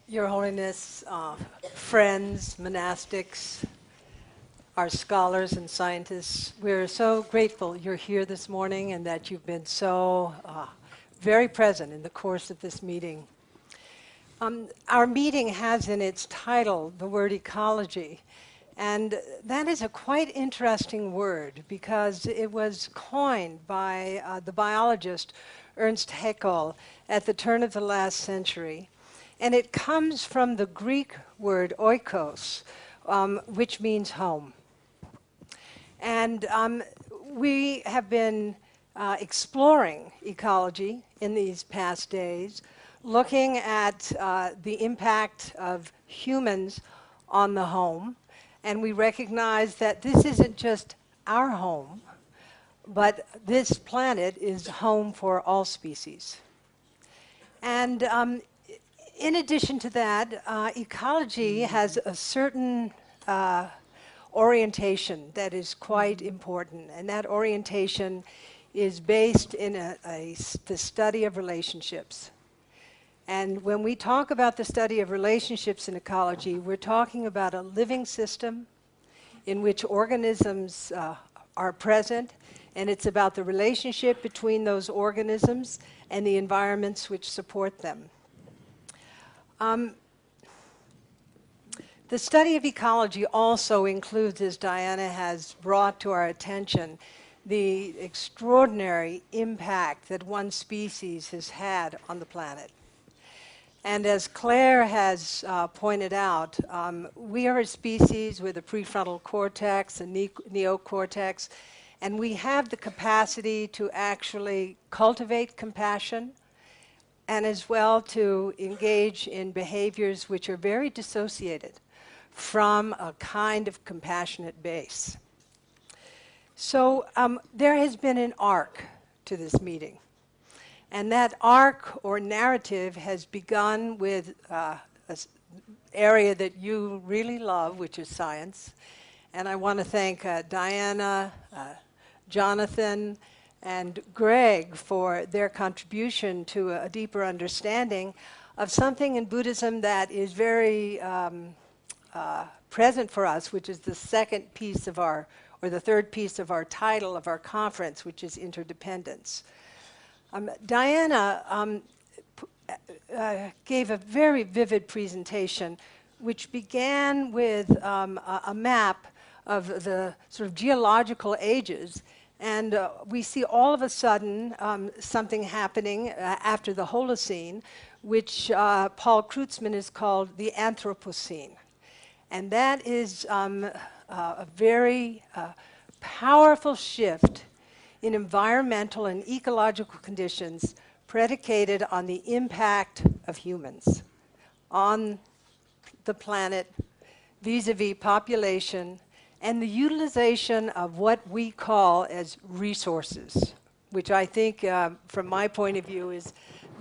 Your Holiness, friends, monastics, our scholars and scientists, we're so grateful you're here this morning and that you've been so very present in the course of this meeting. Our meeting has in its title the word ecology, and that is a quite interesting word because it was coined by the biologist Ernst Haeckel at the turn of the last century. And it comes from the Greek word oikos, which means home. And we have been exploring ecology in these past days, looking at the impact of humans on the home. And we recognize that this isn't just our home, but this planet is home for all species. And in addition to that, ecology has a certain orientation that is quite important, and that orientation is based in the study of relationships. And when we talk about the study of relationships in ecology, we're talking about a living system in which organisms are present, and it's about the relationship between those organisms and the environments which support them. The study of ecology also includes, as Diana has brought to our attention, the extraordinary impact that one species has had on the planet. And as Claire has pointed out, we are a species with a prefrontal cortex, a neocortex, and we have the capacity to actually cultivate compassion, and as well to engage in behaviors which are very dissociated from a kind of compassionate base. So there has been an arc to this meeting. And that arc or narrative has begun with an area that you really love, which is science. And I want to thank Diana, Jonathan, and Greg for their contribution to a deeper understanding of something in Buddhism that is very present for us, which is the second piece of our, or the third piece of our title of our conference, which is Interdependence. Diana gave a very vivid presentation, which began with a map of the sort of geological ages. And we see all of a sudden something happening after the Holocene, which Paul Kreutzmann has called the Anthropocene. And that is a very powerful shift in environmental and ecological conditions predicated on the impact of humans on the planet vis-a-vis population and the utilization of what we call as resources, which I think, from my point of view, is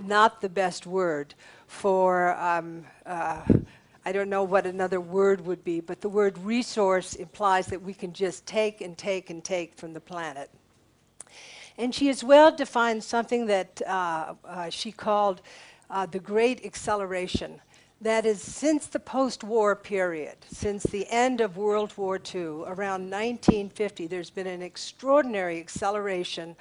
not the best word for, I don't know what another word would be, but the word resource implies that we can just take and take and take from the planet. And she has well defined something that she called the Great Acceleration. That is, since the post-war period, since the end of World War II, around 1950, there's been an extraordinary acceleration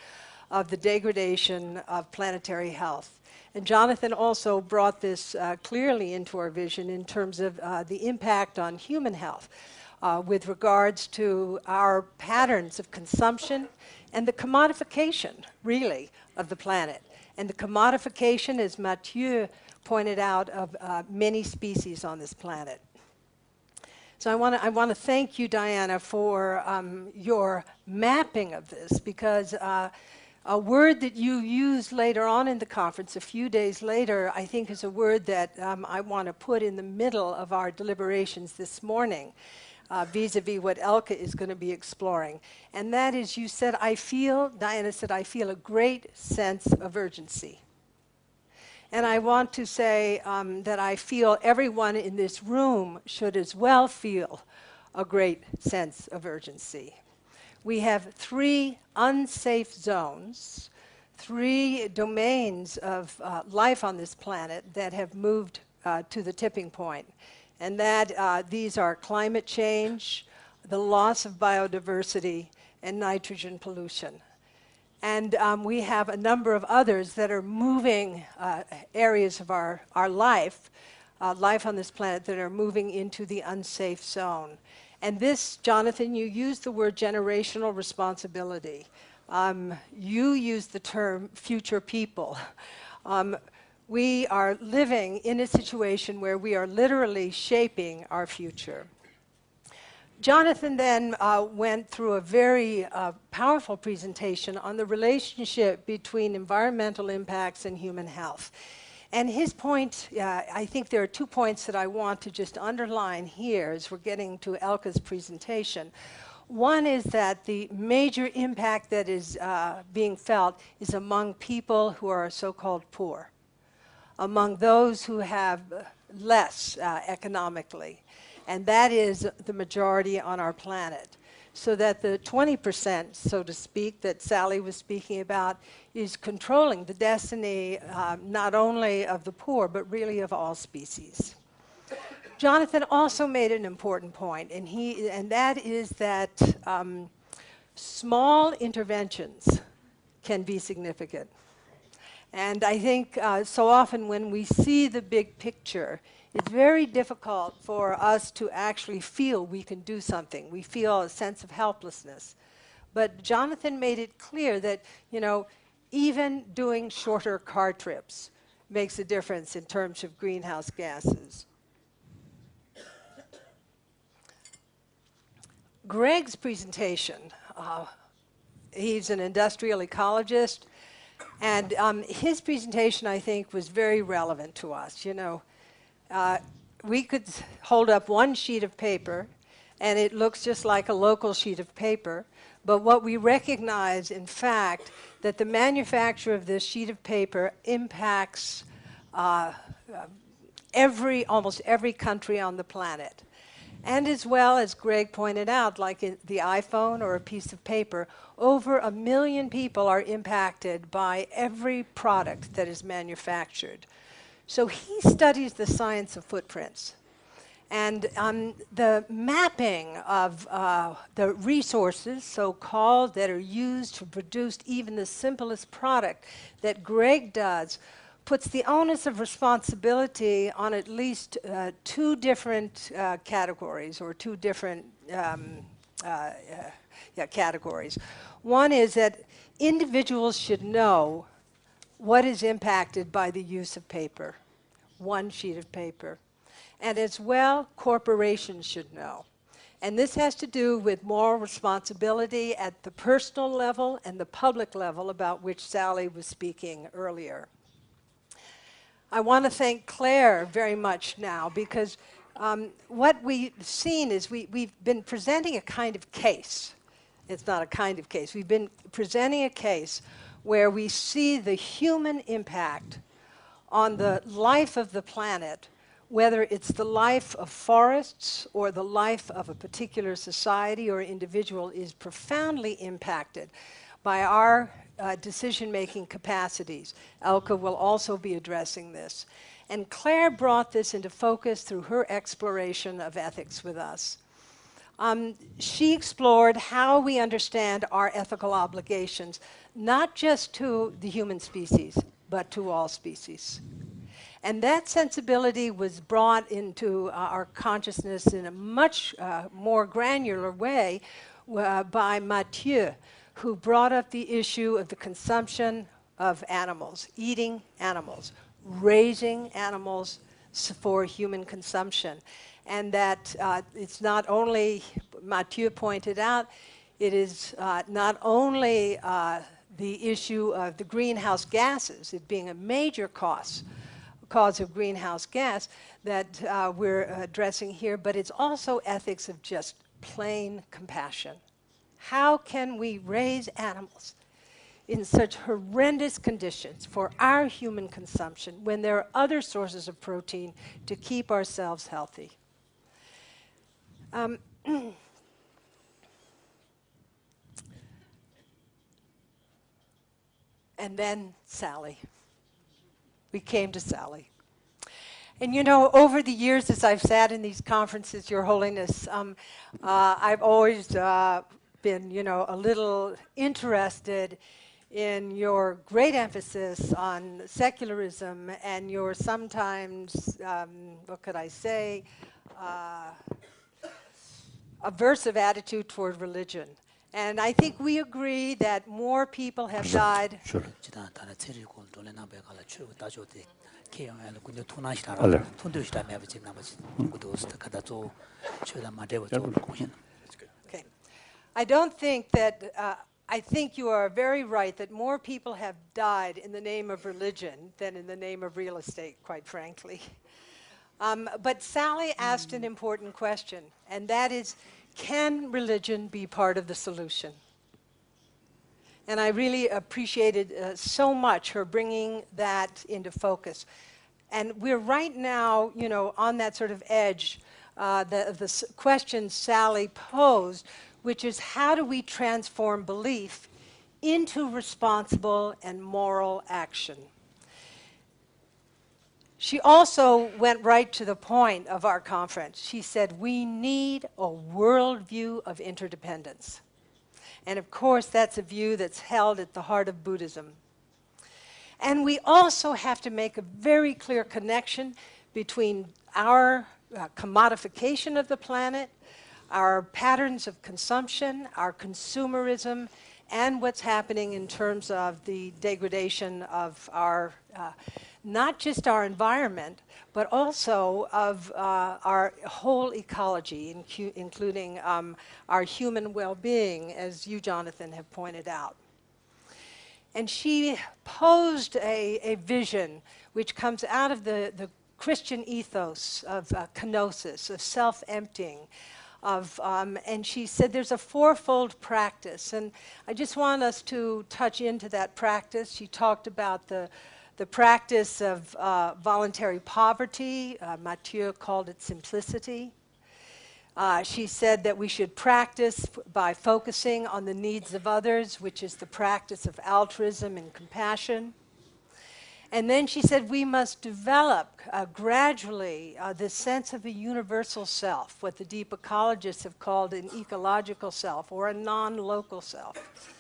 of the degradation of planetary health. And Jonathan also brought this clearly into our vision in terms of the impact on human health with regards to our patterns of consumption and the commodification, really, of the planet. And the commodification, as Mathieu pointed out, of many species on this planet. So I want to thank you, Diana, for your mapping of this, because a word that you used later on in the conference, a few days later, I think is a word that I want to put in the middle of our deliberations this morning, vis-a-vis what Elke is going to be exploring. And that is, you said, Diana said, I feel a great sense of urgency. And I want to say that I feel everyone in this room should as well feel a great sense of urgency. We have 3 unsafe zones, 3 domains of life on this planet that have moved to the tipping point. And that these are climate change, the loss of biodiversity, and nitrogen pollution. And we have a number of others that are moving areas of our life, life on this planet, that are moving into the unsafe zone. And this, Jonathan, you used the word generational responsibility. You used the term future people. We are living in a situation where we are literally shaping our future. Jonathan then went through a very powerful presentation on the relationship between environmental impacts and human health. And his point, I think there are 2 points that I want to just underline here as we're getting to Elke's presentation. One is that the major impact that is being felt is among people who are so-called poor, among those who have less economically. And that is the majority on our planet. So that the 20%, so to speak, that Sally was speaking about is controlling the destiny not only of the poor, but really of all species. Jonathan also made an important point, and that is that small interventions can be significant. And I think so often when we see the big picture, it's very difficult for us to actually feel we can do something. We feel a sense of helplessness. But Jonathan made it clear that, even doing shorter car trips makes a difference in terms of greenhouse gases. Greg's presentation, he's an industrial ecologist, and his presentation, I think, was very relevant to us. We could hold up one sheet of paper, and it looks just like a local sheet of paper, but what we recognize, in fact, that the manufacture of this sheet of paper impacts almost every country on the planet. And as well, as Greg pointed out, like the iPhone or a piece of paper, over 1 million people are impacted by every product that is manufactured. So he studies the science of footprints. And the mapping of the resources, so-called, that are used to produce even the simplest product that Greg does, puts the onus of responsibility on at least 2 different categories, or 2 different categories. One is that individuals should know what is impacted by the use of paper, one sheet of paper. And as well, corporations should know. And this has to do with moral responsibility at the personal level and the public level, about which Sally was speaking earlier. I want to thank Claire very much now, because what we've seen is we've been presenting a kind of case. It's not a kind of case. We've been presenting a case where we see the human impact on the life of the planet, whether it's the life of forests or the life of a particular society or individual, is profoundly impacted by our decision-making capacities. Elke will also be addressing this. And Claire brought this into focus through her exploration of ethics with us. She explored how we understand our ethical obligations, not just to the human species, but to all species. And that sensibility was brought into our consciousness in a much more granular way by Mathieu, who brought up the issue of the consumption of animals, eating animals, raising animals for human consumption. And that it's not only, Mathieu pointed out, it is not only the issue of the greenhouse gases, it being a major cause of greenhouse gas that we're addressing here, but it's also ethics of just plain compassion. How can we raise animals in such horrendous conditions for our human consumption when there are other sources of protein to keep ourselves healthy? And then Sally. We came to Sally. And you know, over the years as I've sat in these conferences, Your Holiness, I've always been, you know, a little interested in your great emphasis on secularism and your sometimes, what could I say, aversive attitude toward religion. And I think we agree that more people have died. Sure. Okay. I don't think that, I think you are very right that more people have died in the name of religion than in the name of real estate, quite frankly. But Sally asked an important question, and that is, can religion be part of the solution? And I really appreciated so much her bringing that into focus. And we're right now, you know, on that sort of edge, the question Sally posed, which is how do we transform belief into responsible and moral action? She also went right to the point of our conference. She said, we need a worldview of interdependence. And of course, that's a view that's held at the heart of Buddhism. And we also have to make a very clear connection between our commodification of the planet, our patterns of consumption, our consumerism, and what's happening in terms of the degradation of our, not just our environment, but also of our whole ecology, including our human well-being, as you, Jonathan, have pointed out. And she posed a vision which comes out of the Christian ethos of kenosis, of self-emptying, and she said there's a fourfold practice. And I just want us to touch into that practice. She talked about the practice of voluntary poverty. Mathieu called it simplicity. She said that we should practice by focusing on the needs of others, which is the practice of altruism and compassion. And then she said we must develop gradually this sense of a universal self, what the deep ecologists have called an ecological self or a non-local self,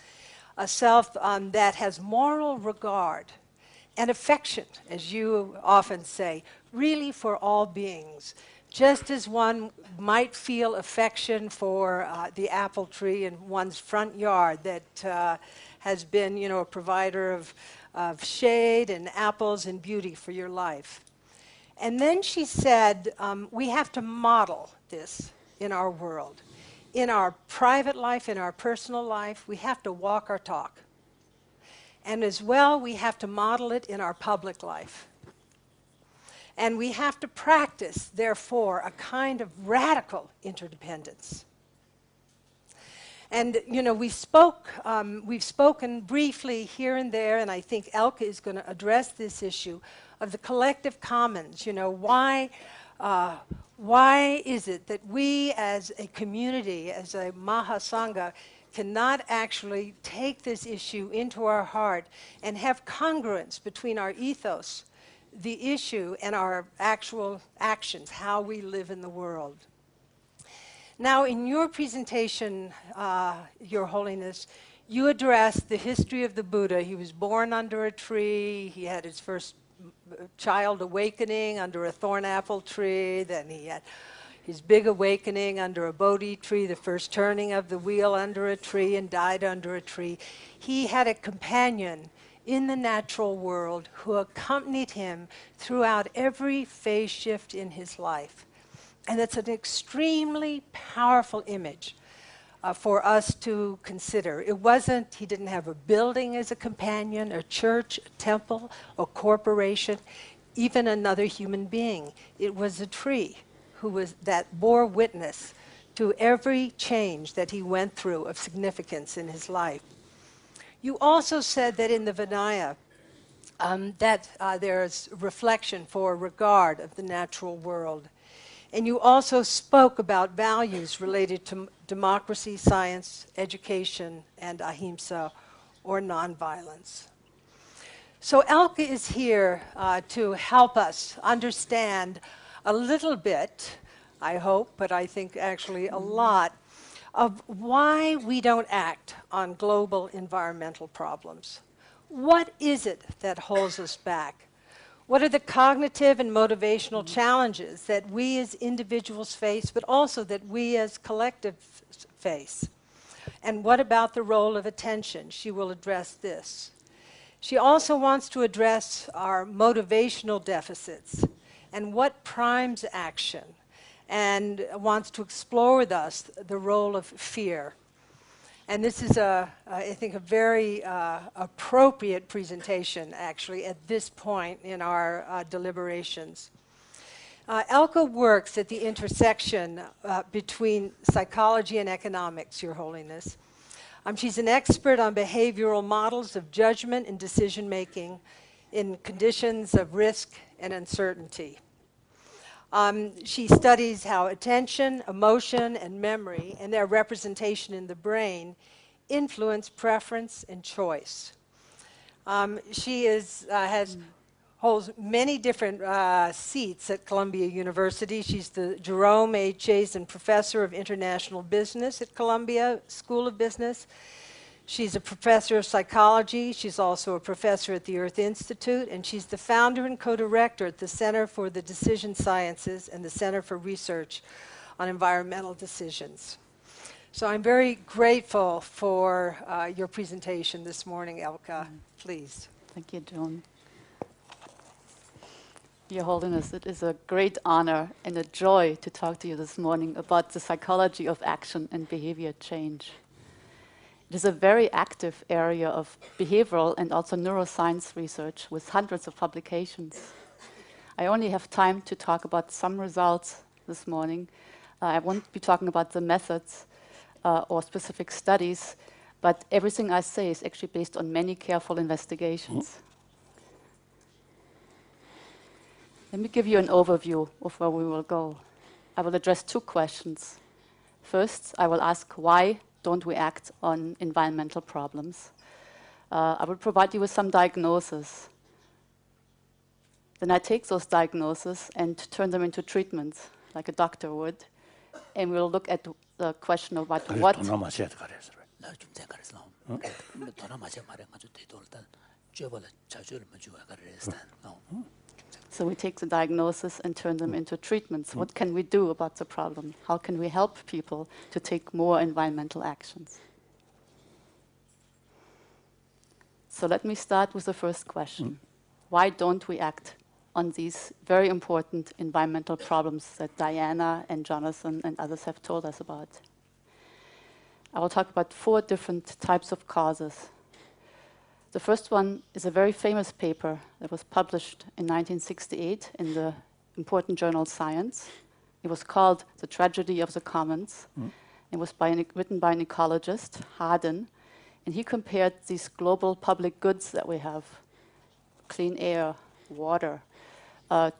a self that has moral regard and affection, as you often say, really for all beings. Just as one might feel affection for the apple tree in one's front yard that has been, you know, a provider of shade and apples and beauty for your life. And then she said, we have to model this in our world. In our private life, in our personal life, we have to walk our talk. And as well, we have to model it in our public life. And we have to practice, therefore, a kind of radical interdependence. And, you know, we've spoken briefly here and there, and I think Elke is going to address this issue of the collective commons. You know, why is it that we as a community, as a Mahasangha, cannot actually take this issue into our heart and have congruence between our ethos, the issue, and our actual actions, how we live in the world? Now, in your presentation, Your Holiness, you addressed the history of the Buddha. He was born under a tree. He had his first child awakening under a thorn apple tree. Then he had his big awakening under a Bodhi tree, the first turning of the wheel under a tree, and died under a tree. He had a companion in the natural world who accompanied him throughout every phase shift in his life. And it's an extremely powerful image for us to consider. It wasn't, he didn't have a building as a companion, a church, a temple, a corporation, even another human being. It was a tree that bore witness to every change that he went through of significance in his life. You also said that in the Vinaya, there's reflection for regard of the natural world. And you also spoke about values related to democracy, science, education, and ahimsa, or nonviolence. So Elke is here to help us understand a little bit, I hope, but I think actually a lot, of why we don't act on global environmental problems. What is it that holds us back? What are the cognitive and motivational challenges that we as individuals face, but also that we as collectives face? And what about the role of attention? She will address this. She also wants to address our motivational deficits and what primes action, and wants to explore with us the role of fear. And this is, I think, a very appropriate presentation, actually, at this point in our deliberations. Elke works at the intersection between psychology and economics, Your Holiness. She's an expert on behavioral models of judgment and decision-making in conditions of risk and uncertainty. She studies how attention, emotion, and memory, and their representation in the brain, influence preference and choice. She holds many different seats at Columbia University. She's the Jerome A. Chazen Professor of International Business at Columbia School of Business. She's a professor of psychology. She's also a professor at the Earth Institute, and she's the founder and co-director at the Center for the Decision Sciences and the Center for Research on Environmental Decisions. So I'm very grateful for your presentation this morning, Elke. Please. Thank you, Joan. Your Holiness, it is a great honor and a joy to talk to you this morning about the psychology of action and behavior change. It is a very active area of behavioral and also neuroscience research with hundreds of publications. I only have time to talk about some results this morning. I won't be talking about the methods or specific studies, but everything I say is actually based on many careful investigations. Let me give you an overview of where we will go. I will address two questions. First, I will ask why don't we act on environmental problems. I will provide you with some diagnoses. Then I take those diagnoses and turn them into treatments, like a doctor would. And we'll look at the question about what... So we take the diagnosis and turn them into treatments. What can we do about the problem? How can we help people to take more environmental actions? So let me start with the first question. Why don't we act on these very important environmental problems that Diana and Jonathan and others have told us about? I will talk about 4 different types of causes. The first one is a very famous paper that was published in 1968 in the important journal Science. It was called The Tragedy of the Commons. It was written by an ecologist, Harden, and he compared these global public goods that we have, clean air, water,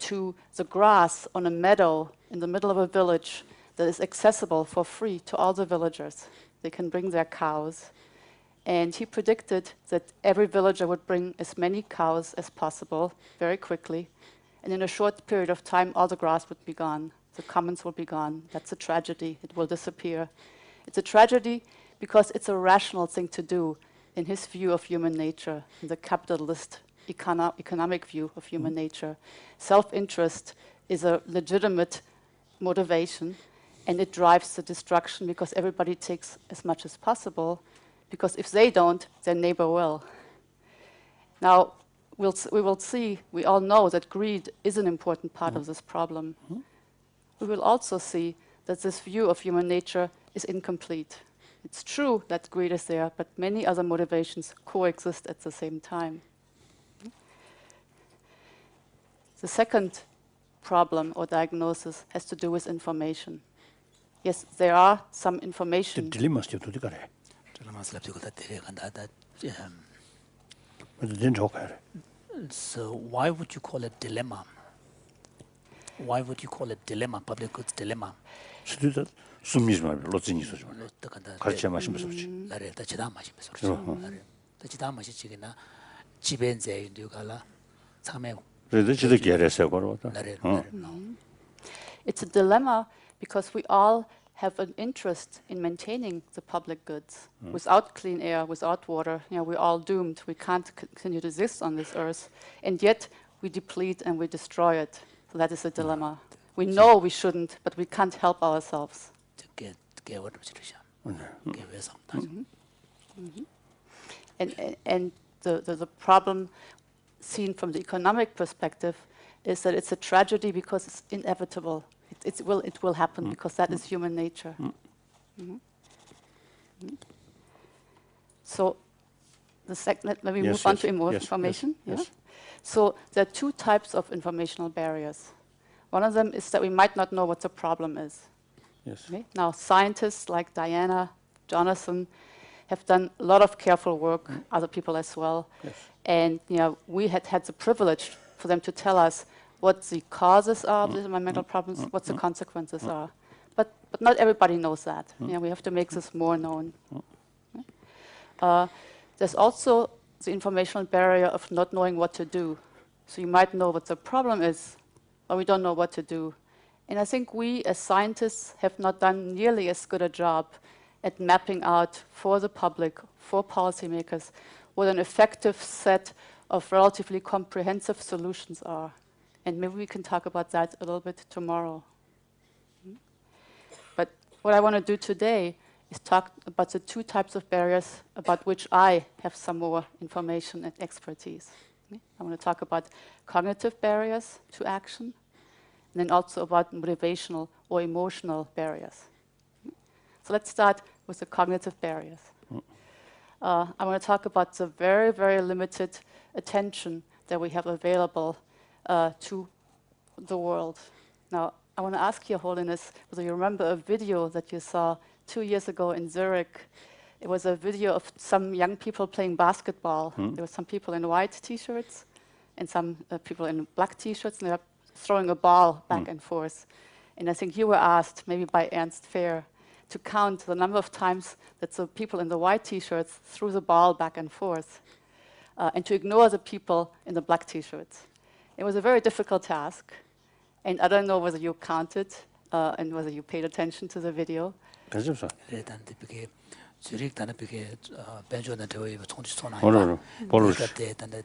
to the grass on a meadow in the middle of a village that is accessible for free to all the villagers. They can bring their cows. And he predicted that every villager would bring as many cows as possible very quickly. And in a short period of time, all the grass would be gone. The commons will be gone. That's a tragedy. It will disappear. It's a tragedy because it's a rational thing to do in his view of human nature, in the capitalist economic view of human nature. Self-interest is a legitimate motivation, and it drives the destruction because everybody takes as much as possible. Because if they don't, their neighbor will. Now, we will see, we all know that greed is an important part of this problem. We will also see that this view of human nature is incomplete. It's true that greed is there, but many other motivations coexist at the same time. The second problem or diagnosis has to do with information. Yes, there are some information. So why would you call it dilemma? Why would you call it dilemma, public goods dilemma? 지벤제 인도가라 상매 그래도 지도 계래서 걸어다. It's a dilemma because we all have an interest in maintaining the public goods. Without clean air, without water, we're all doomed. We can't continue to exist on this earth. And yet, we deplete and we destroy it. So that is a dilemma. We know we shouldn't, but we can't help ourselves. And the problem seen from the economic perspective is that it's a tragedy because it's inevitable. It will happen because that is human nature. So let me move on to information. Yes. So there are two types of informational barriers. One of them is that we might not know what the problem is. Yes. Okay? Now, scientists like Diana, Jonathan, have done a lot of careful work, other people as well. Yes. And we had the privilege for them to tell us what the causes are of the environmental problems, what the consequences are. But not everybody knows that. We have to make this more known. There's also the informational barrier of not knowing what to do. So you might know what the problem is, but we don't know what to do. And I think we as scientists have not done nearly as good a job at mapping out for the public, for policymakers, what an effective set of relatively comprehensive solutions are. And maybe we can talk about that a little bit tomorrow. But what I want to do today is talk about the two types of barriers about which I have some more information and expertise. I want to talk about cognitive barriers to action, and then also about motivational or emotional barriers. So let's start with the cognitive barriers. I want to talk about the very, very limited attention that we have available to the world. Now, I want to ask Your Holiness whether you remember a video that you saw 2 years ago in Zurich. It was a video of some young people playing basketball. There were some people in white T-shirts and some people in black T-shirts, and they were throwing a ball back and forth. And I think you were asked, maybe by Ernst Fehr, to count the number of times that the people in the white T-shirts threw the ball back and forth, and to ignore the people in the black T-shirts. It was a very difficult task, and I don't know whether you counted and whether you paid attention to the video. 괜찮아. Zurich dann bege Benjamin Toy 총지 손아. 볼로. 그때 단데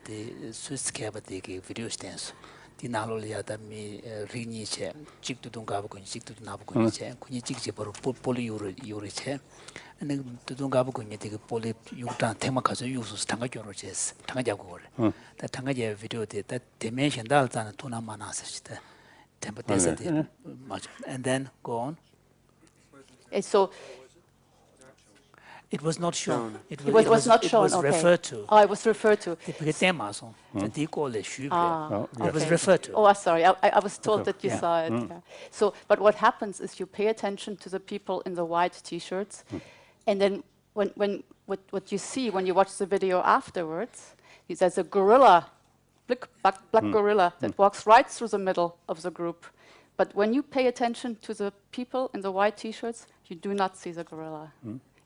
스위스 캐바데기 비디오 스탠스. 디나로리아다 미 리니체 직도동 가보고 직도도 나보고 이제 군이 직지 바로 폴리 요리체. 근데 도동 가보고 이제 되게 폴리 요단 테마 가서 유수 당가 겨로제스. 당가 잡고 그래. 다 당가 제 비디오 때 디멘션 달다는 토나만 나서시다. 템포테스 and then go on. And so it was not shown. It was not shown. It was referred to. Oh, it was referred to. It was referred to. Oh, sorry. I was told that you saw it. Yeah. So, but what happens is you pay attention to the people in the white T-shirts, and then what you see when you watch the video afterwards is there's a gorilla, black gorilla that walks right through the middle of the group. But when you pay attention to the people in the white T-shirts, you do not see the gorilla.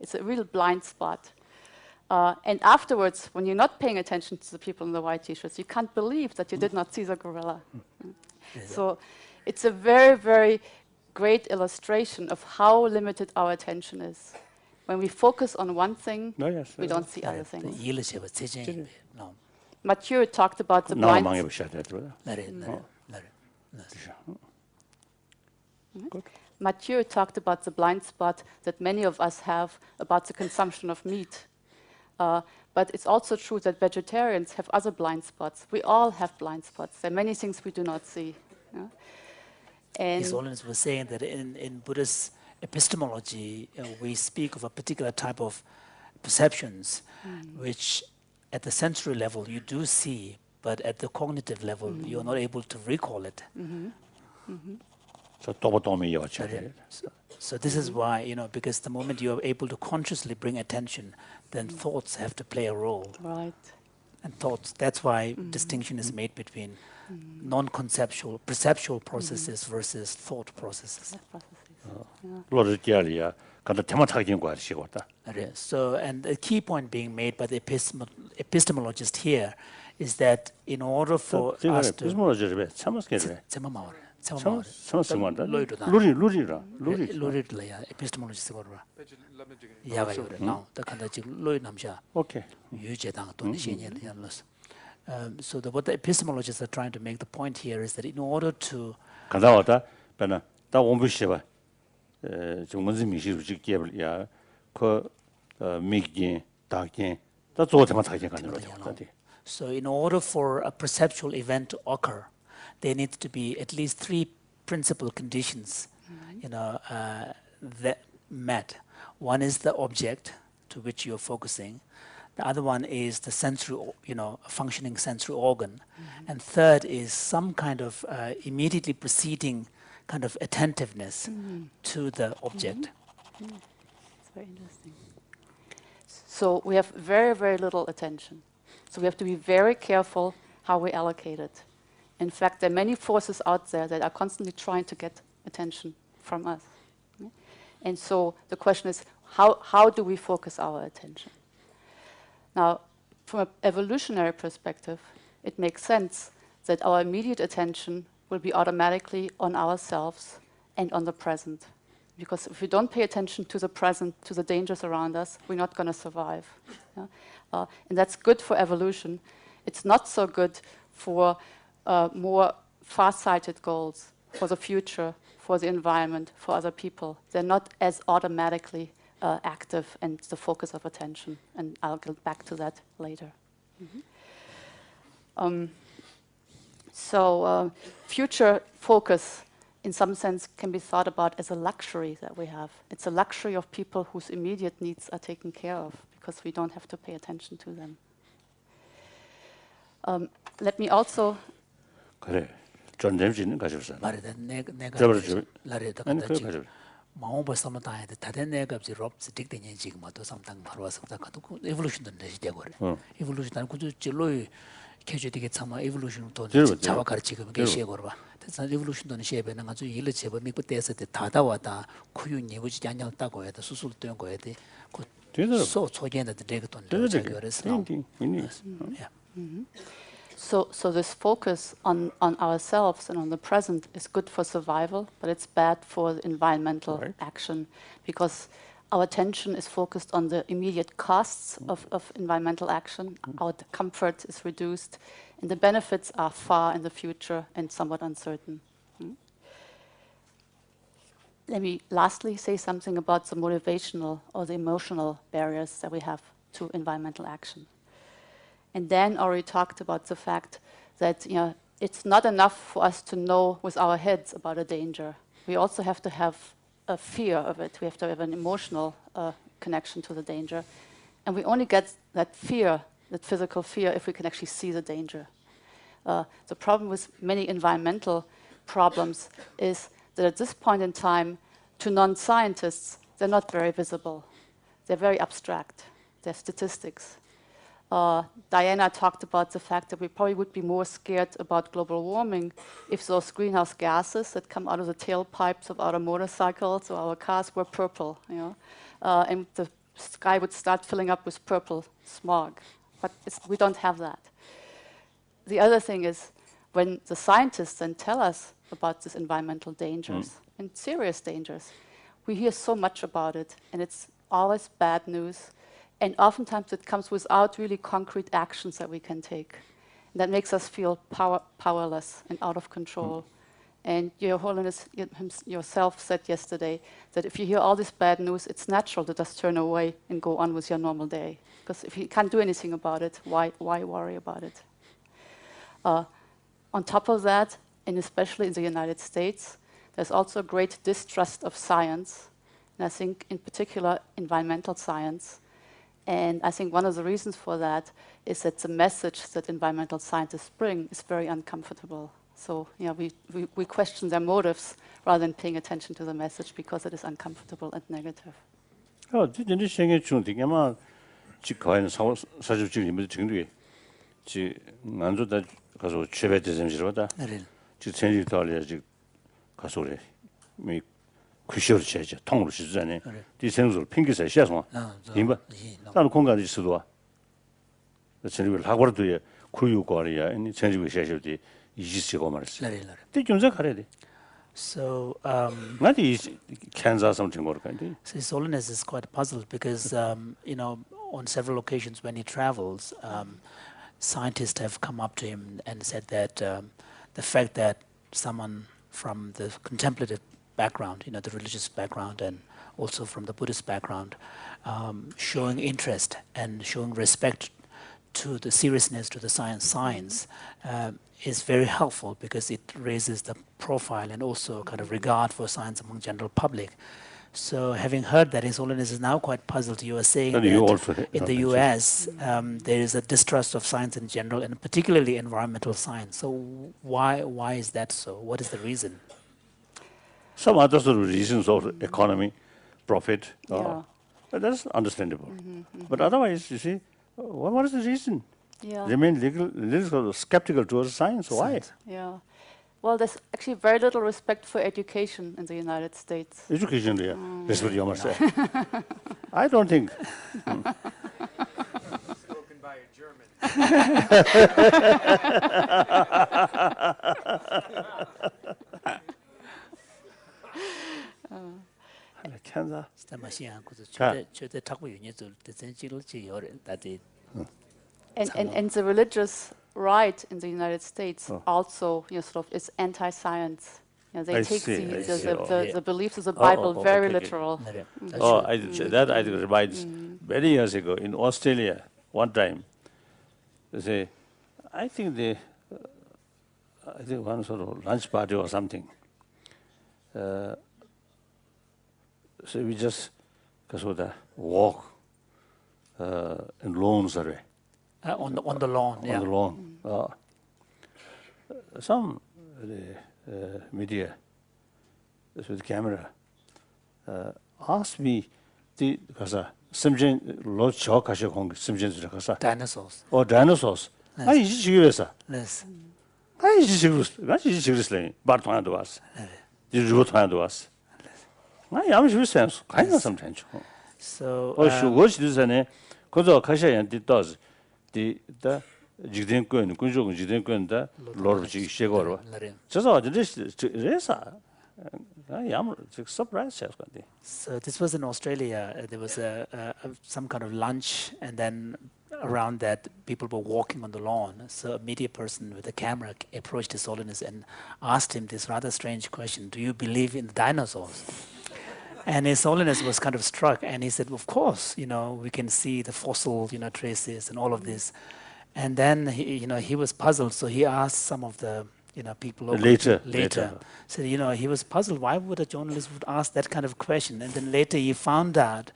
It's a real blind spot. And afterwards, when you're not paying attention to the people in the white T-shirts, you can't believe that you did not see the gorilla. So it's a very, very great illustration of how limited our attention is. When we focus on one thing, we don't see other things. Mathieu talked about the blind Mathieu talked about the blind spot that many of us have about the consumption of meat. But it's also true that vegetarians have other blind spots. We all have blind spots. There are many things we do not see. And His Holiness was saying that in Buddhist epistemology, we speak of a particular type of perceptions, which at the sensory level you do see, but at the cognitive level you're not able to recall it. So this is why, because the moment you are able to consciously bring attention, then thoughts have to play a role. Right. And thoughts, that's why distinction is made between non-conceptual, perceptual processes versus thought processes. So, and the key point being made by the epistemologist here is that in order for us to 에피스몰로지를 참았게래. 참았습니다. 루리라. epistemology 거라. 야가요. now the kind of 로이 남자. 오케이. 유제당 돈 신년 연로스. So what the epistemologists are trying to make the point here is that in order to 간다 왔다. 배나 다 원부시바. 좀 문제 미시로 직계야. 그 미기 다게 다 조대만 다게 가는 거죠. So in order for a perceptual event to occur, there needs to be at least 3 principal conditions, that met. One is the object to which you're focusing. The other one is the sensory, functioning sensory organ. And third is some kind of immediately preceding kind of attentiveness to the object. It's very interesting. So we have very, very little attention. So we have to be very careful how we allocate it. In fact, there are many forces out there that are constantly trying to get attention from us. And so the question is, how do we focus our attention? Now, from an evolutionary perspective, it makes sense that our immediate attention will be automatically on ourselves and on the present. Because if we don't pay attention to the present, to the dangers around us, we're not going to survive. And that's good for evolution. It's not so good for more far-sighted goals, for the future, for the environment, for other people. They're not as automatically active and the focus of attention. And I'll get back to that later. So future focus, in some sense, can be thought about as a luxury that we have. It's a luxury of people whose immediate needs are taken care of because we don't have to pay attention to them. Let me also... 그래. 전 재밌는 가져서. 말이다. 내가 라레다 아니 간다. 가져. 마음을 삼아 다해도 다른 내가 이제 롭스 딕되냐 지금 또 상당 바로 와서 가도 에볼루션도 내지 되고 그래. 에볼루션 그 질로이 개조되게 참아 에볼루션도 자와 가르치고 계시에 걸어 봐. 그래서 에볼루션도 시에베는 아주 일을 제법 믿고 때서 다다 왔다. 쿠윤 예고지 않냐다고 해도 수술 된 거에 대 그 소소견의 데그돈 그래서 So this focus on ourselves and on the present is good for survival, but it's bad for the environmental action because our attention is focused on the immediate costs of environmental action. Our comfort is reduced, and the benefits are far in the future and somewhat uncertain. Let me lastly say something about the motivational or the emotional barriers that we have to environmental action. And Dan already talked about the fact that it's not enough for us to know with our heads about a danger. We also have to have a fear of it. We have to have an emotional connection to the danger. And we only get that fear, that physical fear, if we can actually see the danger. The problem with many environmental problems is that at this point in time, to non-scientists, they're not very visible. They're very abstract. They're statistics. Diana talked about the fact that we probably would be more scared about global warming if those greenhouse gases that come out of the tailpipes of our motorcycles or our cars were purple, and the sky would start filling up with purple smog. But we don't have that. The other thing is when the scientists then tell us about these environmental dangers and serious dangers, we hear so much about it, and it's always bad news. And oftentimes it comes without really concrete actions that we can take. And that makes us feel powerless and out of control. And Your Holiness yourself said yesterday that if you hear all this bad news, it's natural to just turn away and go on with your normal day. Because if you can't do anything about it, why worry about it? On top of that, and especially in the United States, there's also a great distrust of science. And I think in particular environmental science. And I think one of the reasons for that is that the message that environmental scientists bring is very uncomfortable. So we question their motives rather than paying attention to the message because it is uncomfortable and negative. 진짜 생애 중에 아마 직가에는 사실 지금 정도에 지 난조다 가서 최배 대sem시로다. 지 전리 달려지 가서 그래. 미 구시를 쳐야지 통으로 시주잖아요. 이 생수를 핑계서 시야서. 임바. 나는 공간이 있어도. 전리를 하고도 구유과리야 이 전지부 샤셔디 이지시고 말았어. Lari, lari. 때 존재 가래데. So, 나디 캔자 something more kind. so His Holiness is quite puzzled because, you know, on several occasions when he travels, scientists have come up to him and said that the fact that someone from the contemplative background, you know, the religious background, and also from the Buddhist background, showing interest and showing respect to the seriousness to the science is very helpful because it raises the profile and also kind of regard for science among general public. So having heard that, His Holiness is now quite puzzled. You were saying And that you also in the US there is a distrust of science in general and particularly environmental science. So why is that so? What is the reason? Some other sort of reasons of economy, profit. Yeah. But that's understandable. But otherwise, you see, what is the reason? Yeah. Remain little skeptical towards science. Why? Science. Yeah. Well, there's actually very little respect for education in the United States. Education, yeah. That's what you must say. I don't think. Spoken by a German. Canada. 최대 탁구 유니트 대전지를 지요래 다들 And the religious right in the United States also, you know, sort of is anti-science. You know, they I take see, I see. the beliefs of the Bible very okay. literal. Oh, that I think reminds many years ago in Australia. One time, they say, I think one sort of lunch party or something. So we just walk in lawns away. on the lawn. Yeah. On the lawn. Some media with camera asked me the simjen lo chao kashe kong simjen zira kasa Dinosaurs. or dinosaurs. I 이지 지구에서. Yes. I 이지 지구스. bar 통한도 왔어. 지구 통한도 왔어. 나 야무 줄 sense. 가이나 sometimes. So what is it? 그저 가셔야지 does the 지den권 군족은 지den권다 로르지 시거로. 저서 어제 레사 야무 surprise has got. So this was in Australia. There was some kind of lunch, and then around that, people were walking on the lawn. So a media person with a camera approached His Holiness and asked him this rather strange question: "Do you believe in dinosaurs?" And His Holiness was kind of struck, and he said, "Of course. You know, we can see the fossil, traces and all of this." And then he was puzzled. So he asked some of the people Later. So he was puzzled. Why would a journalist would ask that kind of question? And then later he found out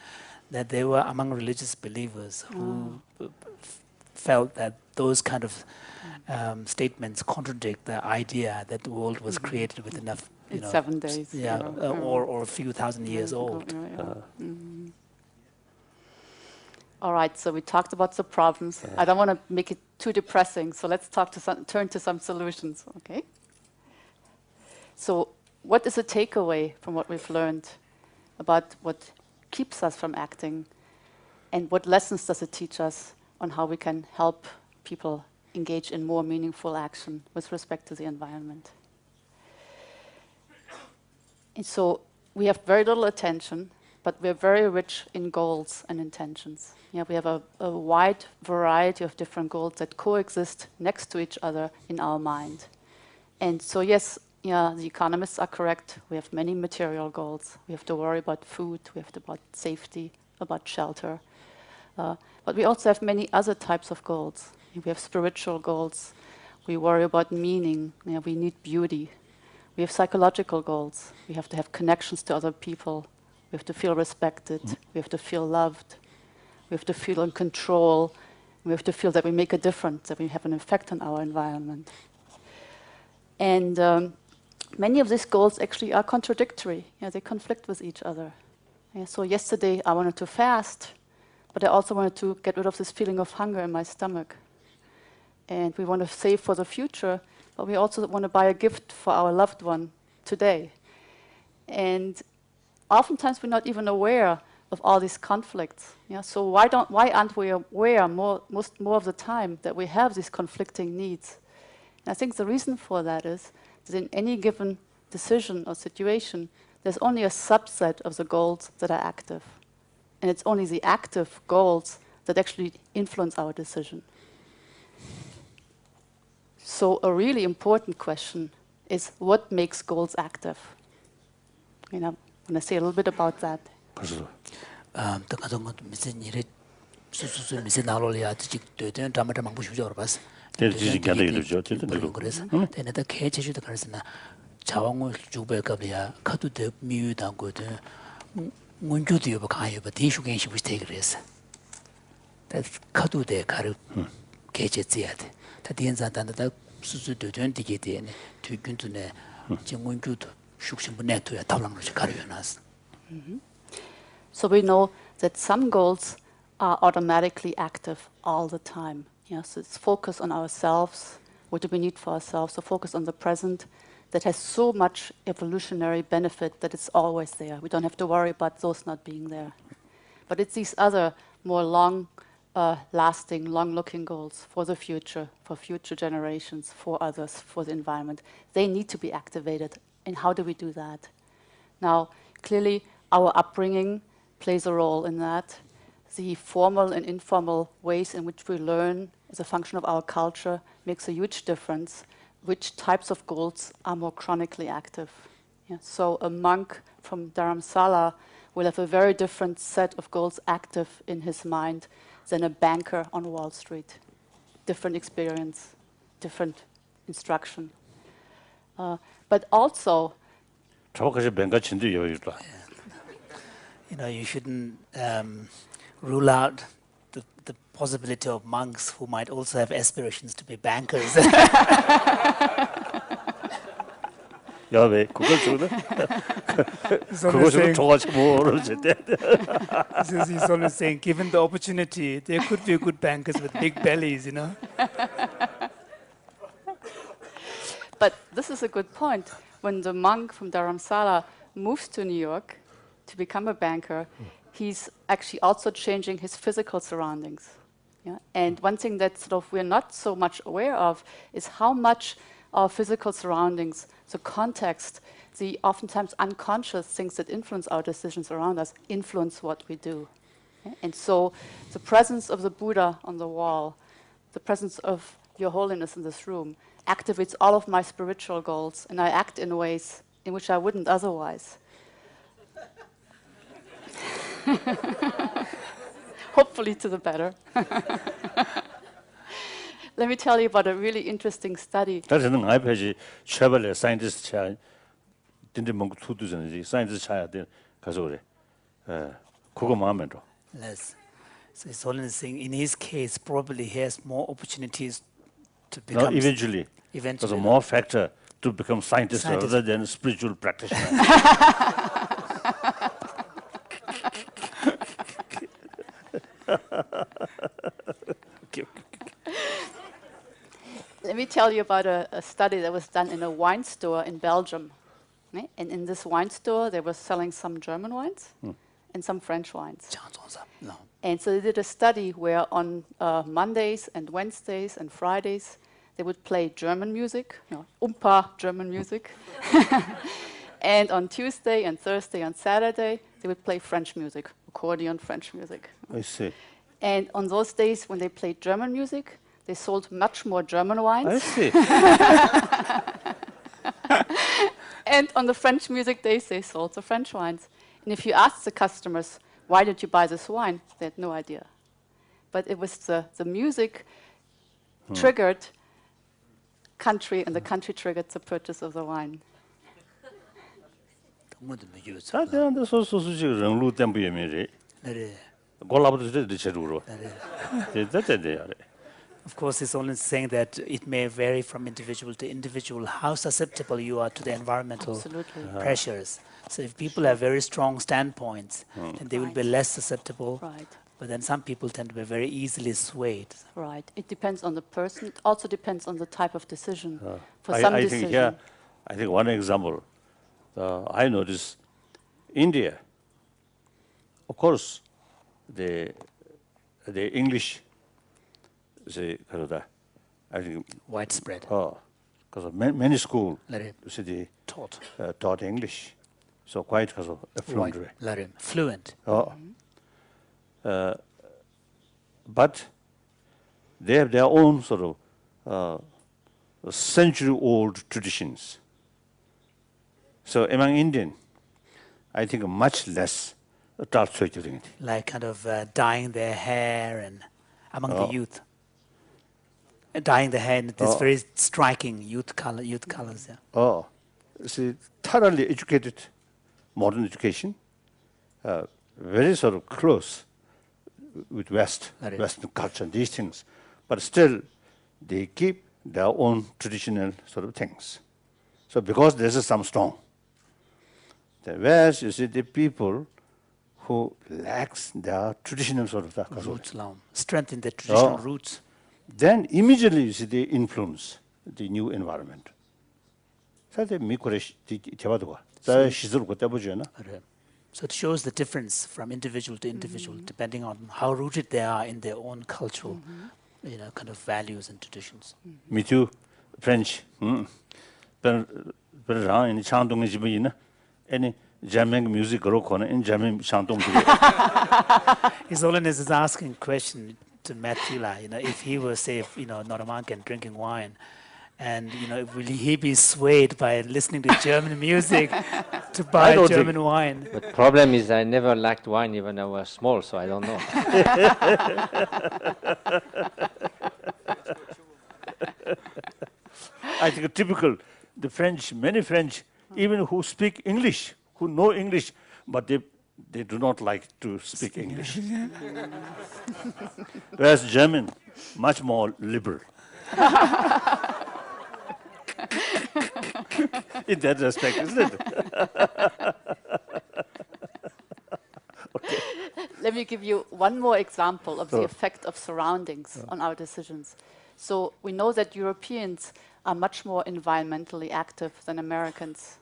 that they were among religious believers who felt that those kind of statements contradict the idea that the world was created with enough, In 7 days. or a few thousand years old. All right, so we talked about the problems. I don't want to make it too depressing, so let's turn to some solutions, okay? So what is the takeaway from what we've learned about what keeps us from acting, and what lessons does it teach us on how we can help people engage in more meaningful action with respect to the environment? And so we have very little attention, but we're very rich in goals and intentions. We have a wide variety of different goals that coexist next to each other in our mind. And so yes, the economists are correct. We have many material goals. We have to worry about food, we have to about safety, about shelter. But we also have many other types of goals. We have spiritual goals. We worry about meaning. We need beauty. We have psychological goals. We have to have connections to other people. We have to feel respected. We have to feel loved. We have to feel in control. We have to feel that we make a difference, that we have an effect on our environment. And many of these goals actually are contradictory. They conflict with each other. So yesterday I wanted to fast, but I also wanted to get rid of this feeling of hunger in my stomach. And we want to save for the future, but we also want to buy a gift for our loved one today. And oftentimes we're not even aware of all these conflicts. Yeah? So why aren't we aware more of the time that we have these conflicting needs? And I think the reason for that is that in any given decision or situation, there's only a subset of the goals that are active. And it's only the active goals that actually influence our decision. So a really important question is what makes goals active? You know, I'm going to say a little bit about that. 벌써 또 가정 것도 무슨 일에 수수수 무슨 나로리아 직 되든 담아다 막 부셔줘 봐서. 대지 간다 이러죠. 그래서 내가 개체주도 그랬으나 자원을 주배급이야. 카도 대 미유단 거든. 문주도 여보 가요. 대슈겐 시부 스테이 그래서. 카도 대 가르 개체지야 돼. 다 디엔산단다 수수 되든 되게 되네. 뒤균도네. 정문주도 숙심부 네트야 달랑으로 가려놨어. So we know that some goals are automatically active all the time. So it's focus on ourselves, what do we need for ourselves, so focus on the present that has so much evolutionary benefit that it's always there. We don't have to worry about those not being there. But it's these other more long-lasting, long-looking goals for the future, for future generations, for others, for the environment. They need to be activated. And how do we do that? Now, clearly, our upbringing plays a role in that. The formal and informal ways in which we learn as a function of our culture makes a huge difference. Which types of goals are more chronically active? So a monk from Dharamsala will have a very different set of goals active in his mind than a banker on Wall Street. Different experience, different instruction. But also, you shouldn't rule out the possibility of monks who might also have aspirations to be bankers. 야, 왜 그걸 주네? 그거 좀 좋아하지 모르지. He's always saying, given the opportunity, there could be good bankers with big bellies, you know. But this is a good point. When the monk from Dharamsala moves to New York to become a banker, he's actually also changing his physical surroundings. And one thing that we're not so much aware of is how much our physical surroundings, the context, the oftentimes unconscious things that influence our decisions around us, influence what we do. And so the presence of the Buddha on the wall, the presence of Your Holiness in this room, activates all of my spiritual goals, and I act in ways in which I wouldn't otherwise. Hopefully to the better. Let me tell you about a really interesting study. 다시는 아이패지 쉐벌레 사이언티스트 차 딘데 뭔가 투두잖아요. 사이언티스트 차야 돼. 가서 그래. 그거 마음에 들어. Yes. So it's only saying in his case probably he has more opportunities to become eventually. There's a more factor to become scientist rather than spiritual practitioner. Let me tell you about a study that was done in a wine store in Belgium. And in this wine store, they were selling some German wines and some French wines. No. And so they did a study where on Mondays and Wednesdays and Fridays, they would play German music, German music. And on Tuesday and Thursday and Saturday, they would play French music, accordion French music. I see. And on those days when they played German music, they sold much more German wines. I see. And on the French music days, they sold the French wines. And if you ask the customers, why did you buy this wine? They had no idea. But it was the music triggered country, and the country triggered the purchase of the wine. Of course, it's only saying that it may vary from individual to individual, how susceptible you are to the environmental pressures. So if people have very strong standpoints, then they will be less susceptible. Right. But then some people tend to be very easily swayed. Right. It depends on the person. It also depends on the type of decision. For some decision. I think one example, I noticed India, of course, the English, say, I think, widespread. because of many schools, Lare they taught. taught English, so quite fluent. Lare fluent. But they have their own sort of century-old traditions. So among Indian, I think much less tradition. Like kind of dyeing their hair and among the youth. Dyeing the hair in this very striking youth colors. Yeah. See, thoroughly educated, modern education, very sort of close with Western culture and these things, but still they keep their own traditional sort of things. So because this is some strong. The West, you see, the people who lacks their traditional sort of Roots, strength in their traditional roots. Then immediately you see they influence the new environment. So it shows the difference from individual to individual, depending on how rooted they are in their own cultural, kind of values and traditions. Me too, French. Any jamming music in jamming His Holiness is asking a question to Matthew, if he was, say, not a monk and drinking wine, and will he be swayed by listening to German music to buy German wine? The problem is I never liked wine even when I was small, so I don't know. I think typical, the French, many French, even who speak English, who know English, but they do not like to speak English. Whereas German, much more liberal. In that respect, isn't it? Let me give you one more example of the effect of surroundings on our decisions. So we know that Europeans are much more environmentally active than Americans.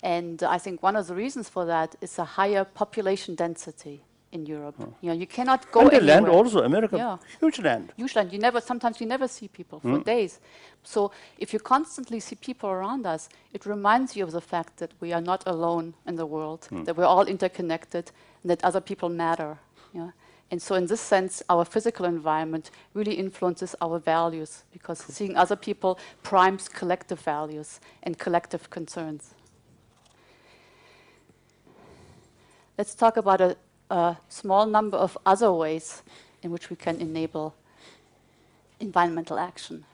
And I think one of the reasons for that is a higher population density in Europe. You cannot go and the anywhere. land also, America, huge land. Huge land. Sometimes you never see people for days. So if you constantly see people around us, it reminds you of the fact that we are not alone in the world, that we're all interconnected, and that other people matter. And so in this sense, our physical environment really influences our values, because seeing other people primes collective values and collective concerns. Let's talk about a small number of other ways in which we can enable environmental action.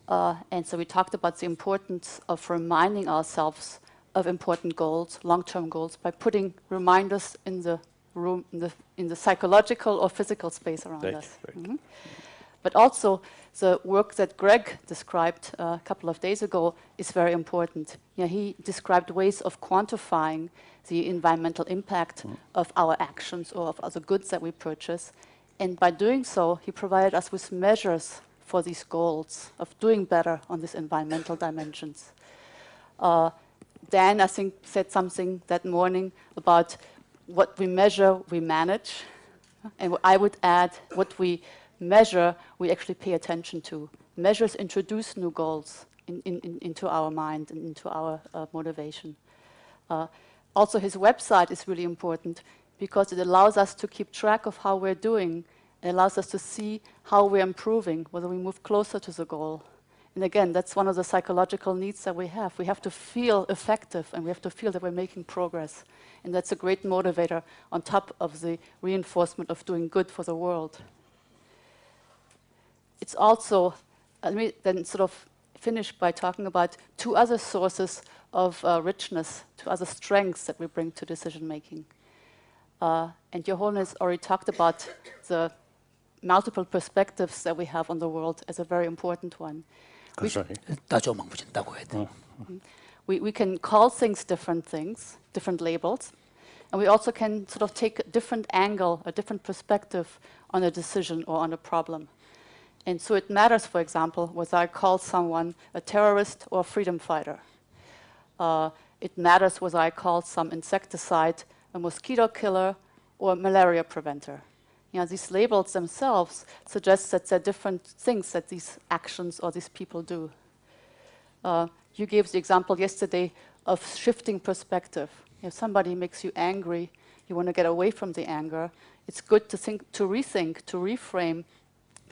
And so we talked about the importance of reminding ourselves of important goals, long-term goals, by putting reminders in the room, in the psychological or physical space around us. But also, the work that Greg described a couple of days ago is very important. He described ways of quantifying the environmental impact of our actions or of other goods that we purchase. And by doing so, he provided us with measures for these goals of doing better on these environmental dimensions. Dan, I think, said something that morning about what we measure, we manage. And I would add, what we measure, we actually pay attention to. Measures introduce new goals into our mind and into our motivation. Also, his website is really important because it allows us to keep track of how we're doing. It allows us to see how we're improving, whether we move closer to the goal. And again, that's one of the psychological needs that we have. We have to feel effective, and we have to feel that we're making progress. And that's a great motivator on top of the reinforcement of doing good for the world. It's also, let me then sort of finish by talking about two other sources of richness, two other strengths that we bring to decision making. And Your Holiness already talked about the multiple perspectives that we have on the world as a very important one. We can call things, different labels, and we also can sort of take a different angle, a different perspective on a decision or on a problem. And so it matters, for example, whether I call someone a terrorist or a freedom fighter. It matters whether I call some insecticide a mosquito killer or malaria preventer. These labels themselves suggest that there are different things that these actions or these people do. You gave the example yesterday of shifting perspective. If somebody makes you angry, you want to get away from the anger. It's good to rethink, to reframe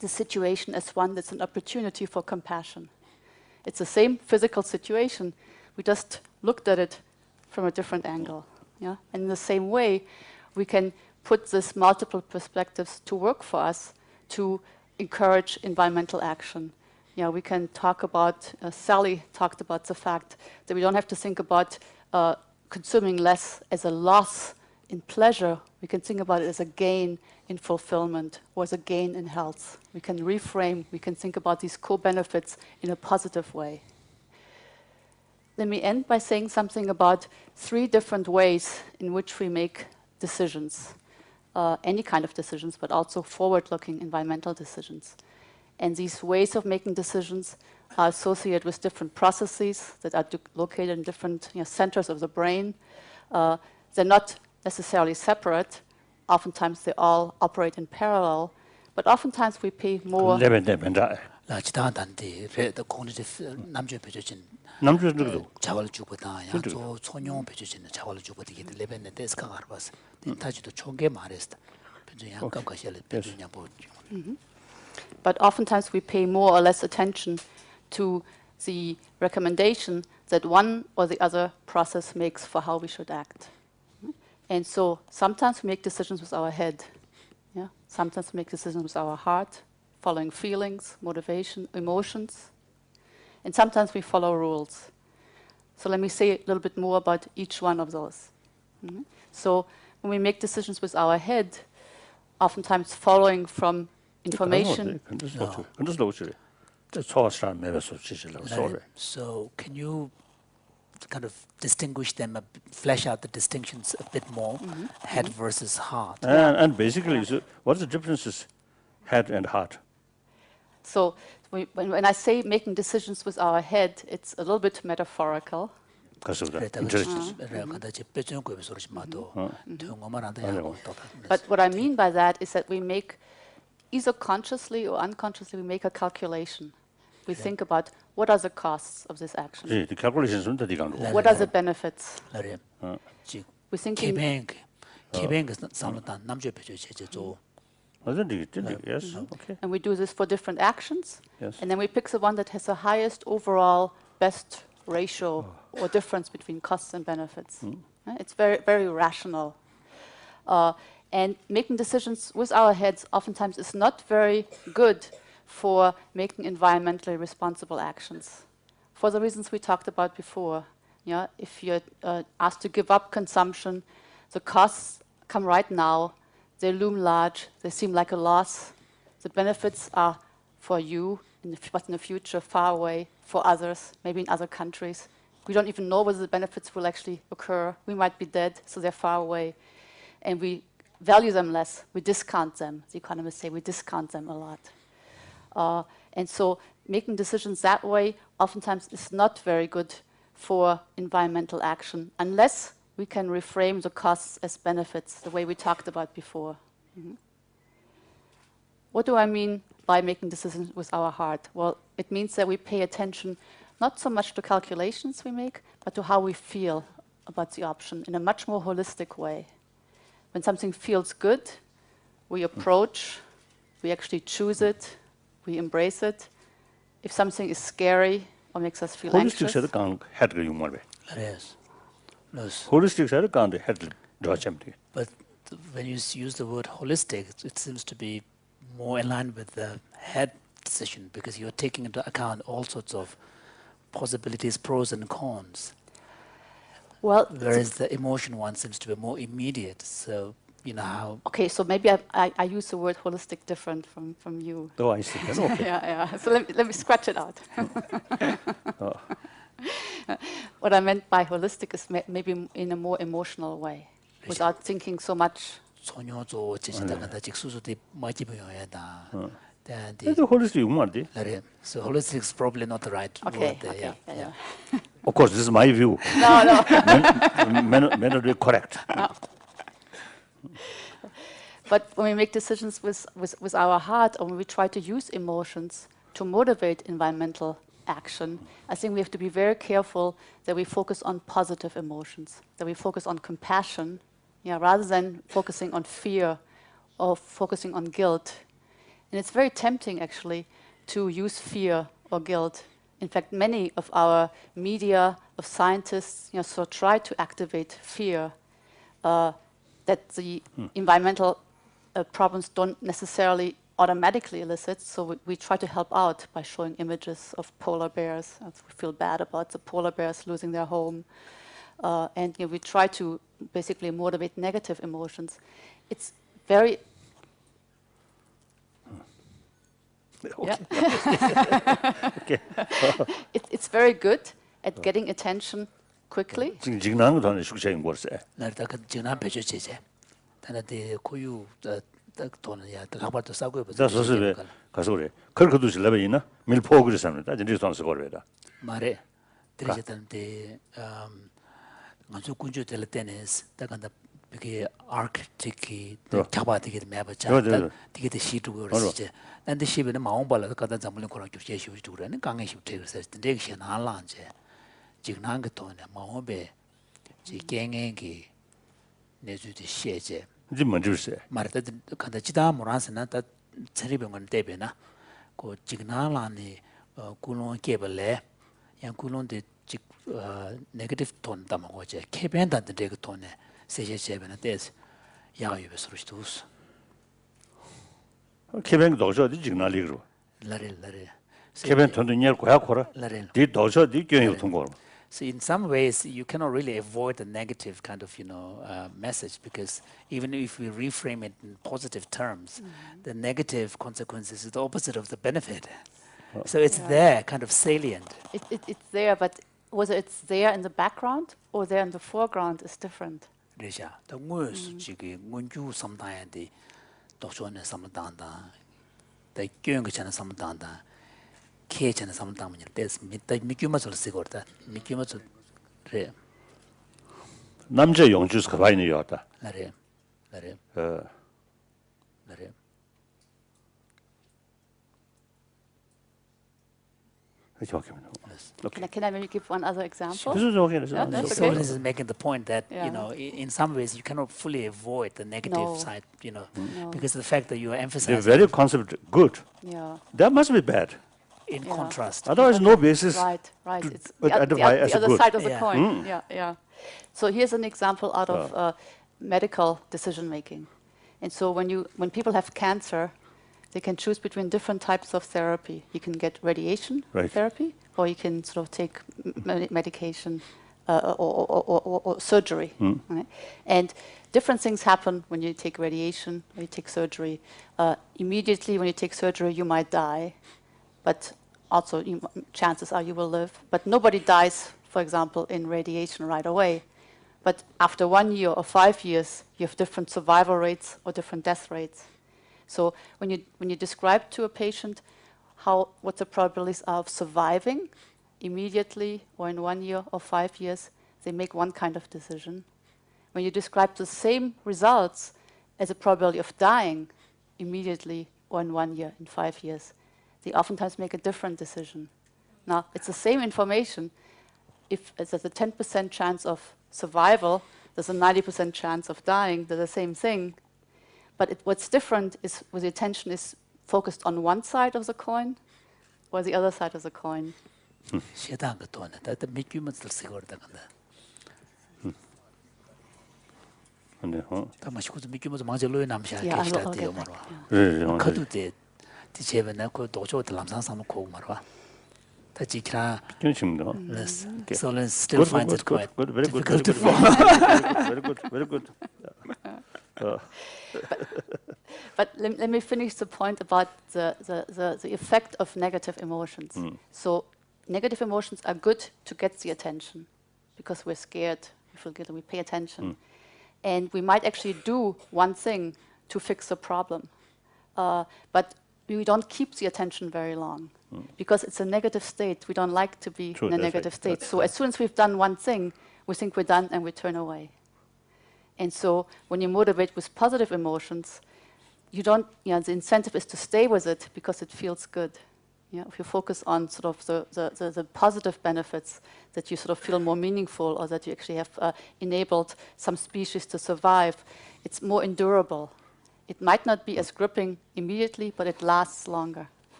the situation as one that's an opportunity for compassion. It's the same physical situation. We just looked at it from a different angle. And in the same way, we can put these multiple perspectives to work for us to encourage environmental action. We can talk about, Sally talked about the fact that we don't have to think about consuming less as a loss in pleasure. We can think about it as a gain in fulfillment or as a gain in health. We can reframe, we can think about these co-benefits in a positive way. Let me end by saying something about 3 different ways in which we make decisions. Any kind of decisions, but also forward-looking environmental decisions. And these ways of making decisions are associated with different processes that are located in different centers of the brain. They're not necessarily separate. Oftentimes they all operate in parallel, but oftentimes we pay more. 자활 주보다 야조 전용 배주진 자활 주보다 이게 레벨에 데스카 가르바스 인타지도 총계 말했다. 변전 약간 가실 배주냐 뭐. But oftentimes we pay more or less attention to the recommendation that one or the other process makes for how we should act. And so sometimes we make decisions with our head. Sometimes we make decisions with our heart, following feelings, motivation, emotions. And sometimes we follow rules. So let me say a little bit more about each one of those. So when we make decisions with our head, oftentimes following from information. So can you kind of distinguish them, flesh out the distinctions a bit more, head versus heart? And basically, so what's the differences, head and heart? So when I say making decisions with our head, it's a little bit metaphorical. But what I mean by that is that we make, either consciously or unconsciously, we make a calculation. We think about what are the costs of this action? What are the benefits? We're thinking. Yes. Okay. And we do this for different actions. Yes. And then we pick the one that has the highest overall best ratio or difference between costs and benefits. It's very, very rational. And making decisions with our heads oftentimes is not very good for making environmentally responsible actions. For the reasons we talked about before. If you're asked to give up consumption, the costs come right now. They loom large, they seem like a loss. The benefits are for you, but in the future, far away, for others, maybe in other countries. We don't even know whether the benefits will actually occur. We might be dead, so they're far away. And we value them less, we discount them. The economists say we discount them a lot. And so making decisions that way oftentimes is not very good for environmental action, unless we can reframe the costs as benefits, the way we talked about before. What do I mean by making decisions with our heart? Well, it means that we pay attention not so much to calculations we make, but to how we feel about the option in a much more holistic way. When something feels good, we approach, we actually choose it, we embrace it. If something is scary or makes us feel anxious. Holistic side can the head But when you use the word holistic, it seems to be more in line with the head decision, because you're taking into account all sorts of possibilities, pros and cons. Well, whereas the emotion one seems to be more immediate. So you know how. Okay, so maybe I use the word holistic different from you. Oh, I see. Okay. Yeah. So let me scratch it out. What I meant by holistic is maybe in a more emotional way, without thinking so much. So holistic is probably not the right word there. Okay. Yeah. Of course, this is my view. No. May not be correct. But when we make decisions with our heart, or when we try to use emotions to motivate environmental action, I think we have to be very careful that we focus on positive emotions, that we focus on compassion, rather than focusing on fear or focusing on guilt. And it's very tempting, actually, to use fear or guilt. In fact, many of our media, of scientists, try to activate fear that the environmental problems don't necessarily automatically elicit. So we try to help out by showing images of polar bears. We feel bad about the polar bears losing their home. And we try to basically motivate negative emotions. It's very... it's very good at getting attention quickly. 직능은 더 숙제인 거세. 나다 그 지난 배주 제제. 다나데 고유 돈은 야 가발도 싸고 자 소스에 가서 그래. 그렇게도 실례가 있나? 밀포 그랬습니다. 이제 돈 쓰고 그래다. 말에 들으셨던데 먼저 군주 될 때는 다간다 그게 아크틱이 잡아 되게 매버자. 되게 시도고 그러지. 근데 시비는 마음 발라서 가다 잠을 거라 주제 시비 주라는 강에 시비 되어서 되게 신나란제. 지금 한게 돈에 마음에 지 갱행기 내주지 시제. 이제 먼저 세. 말다 간다 지다 모란스나 다 처리병원 대변나. 그 지금 나라니 굴론 깨벌래. 양 굴론데 지 네거티브 돈 담아고제. 캐벤다데 되게 돈에 세제제변에 대해서 야유베 소리스도스. 케벤 도저디 직날이 그러. 라레. 케벤 돈이냐 고야 코라. 디 도저디 교육 통고. So in some ways, you cannot really avoid the negative kind of, message, because even if we reframe it in positive terms, the negative consequences is the opposite of the benefit. So it's there, kind of salient. It's there, but whether it's there in the background or there in the foreground is different. 그래서 더 무엇 지금 문주 삼다인데 도전에 삼다한다. 더 교육 전에 삼다한다. 케이전에 삼다면 됐어. 밑에 미규마를 쓰고다. 미규마를 그래. 남자 용주스 가바이니 요다. 나래. 나래. Can I maybe give one other example? So this is making the point that in some ways you cannot fully avoid the negative side, because of the fact that you are emphasizing. The very concept good. Yeah. That must be bad. In contrast. Otherwise, no basis. Right. It's identify as the other good. side of the coin. Yeah. So here's an example out of medical decision making. And so when people have cancer, they can choose between different types of therapy. You can get radiation therapy, or you can sort of take medication or surgery. Right? And different things happen when you take radiation, when you take surgery. Immediately when you take surgery, you might die, but also chances are you will live. But nobody dies, for example, in radiation right away. But after 1 year or 5 years, you have different survival rates or different death rates. So when you describe to a patient what the probabilities are of surviving immediately or in 1 year or 5 years, they make one kind of decision. When you describe the same results as a probability of dying immediately or in 1 year, in 5 years, they oftentimes make a different decision. Now, it's the same information. If there's a 10% chance of survival, there's a 90% chance of dying, they're the same thing. But what's different is where the attention is focused on one side of the coin or the other side of the coin. So let's still find it quite difficult to Very good. But let me finish the point about the effect of negative emotions. So negative emotions are good to get the attention because we're scared, we feel guilty, we pay attention. And we might actually do one thing to fix the problem. But we don't keep the attention very long because it's a negative state. We don't like to be in a negative state. So as soon as we've done one thing, we think we're done and we turn away. And so when you motivate with positive emotions, you don't, the incentive is to stay with it because it feels good. Yeah, if you focus on sort of the positive benefits, that you sort of feel more meaningful, or that you actually have enabled some species to survive, it's more endurable. It might not be as gripping immediately, but it lasts longer.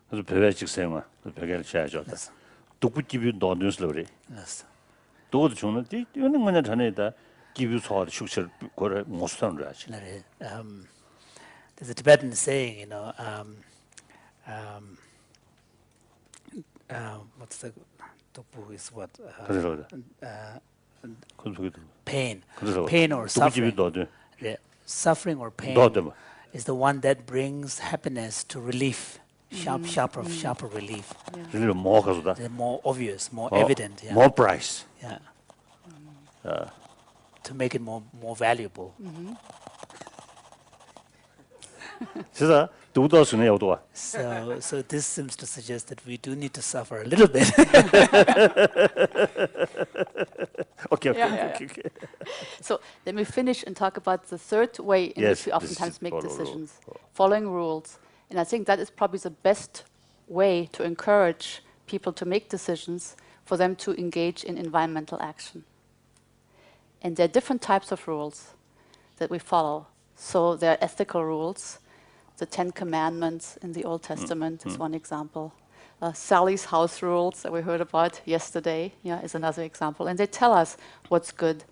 그래서 배회직 생활, 배회를 해야죠. 독부집이 너는슬로리. 도도 주는 데 이거는 뭐냐 전에다 give you so 숙실 거를 못 쓰는 거지. There's a Tibetan saying, what's the 독부 is what? Pain or suffering. Suffering or pain is the one that brings happiness to relief. Sharper relief. They're more obvious, more evident. Yeah. More price. Yeah. To make it more valuable. 진짜 도도스네 요도와. So this seems to suggest that we do need to suffer a little bit. Okay. So let me finish and talk about the third way in which we oftentimes make decisions, following rules. And I think that is probably the best way to encourage people to make decisions, for them to engage in environmental action. And there are different types of rules that we follow. So there are ethical rules. The 10 Commandments in the Old Testament is one example. Sally's house rules that we heard about yesterday is another example. And they tell us what's good.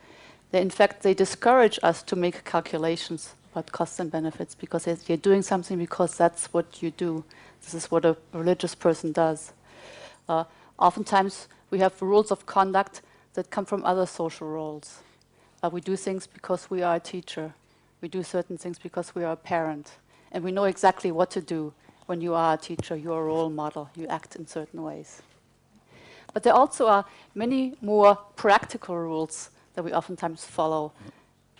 In fact, they discourage us to make calculations about costs and benefits, because you're doing something because that's what you do. This is what a religious person does. Oftentimes, we have rules of conduct that come from other social roles. We do things because we are a teacher. We do certain things because we are a parent. And we know exactly what to do when you are a teacher, you're a role model, you act in certain ways. But there also are many more practical rules that we oftentimes follow.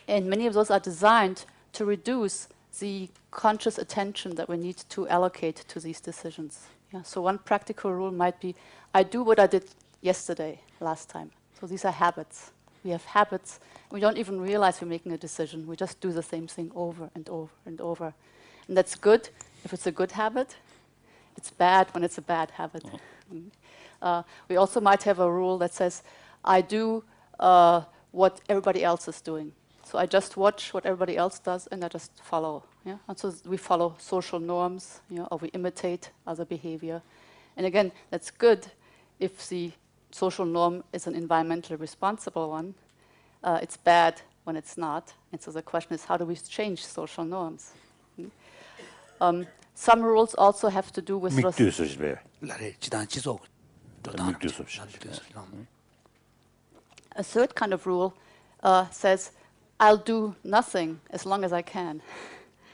And many of those are designed to reduce the conscious attention that we need to allocate to these decisions. So one practical rule might be, I do what I did yesterday, last time. So these are habits. We have habits. We don't even realize we're making a decision. We just do the same thing over and over and over. And that's good if it's a good habit. It's bad when it's a bad habit. We also might have a rule that says, I do what everybody else is doing. So I just watch what everybody else does, and I just follow. And so we follow social norms, or we imitate other behavior. And again, that's good if the social norm is an environmentally responsible one. It's bad when it's not. And so the question is, how do we change social norms? Some rules also have to do with... A third kind of rule says, I'll do nothing as long as I can.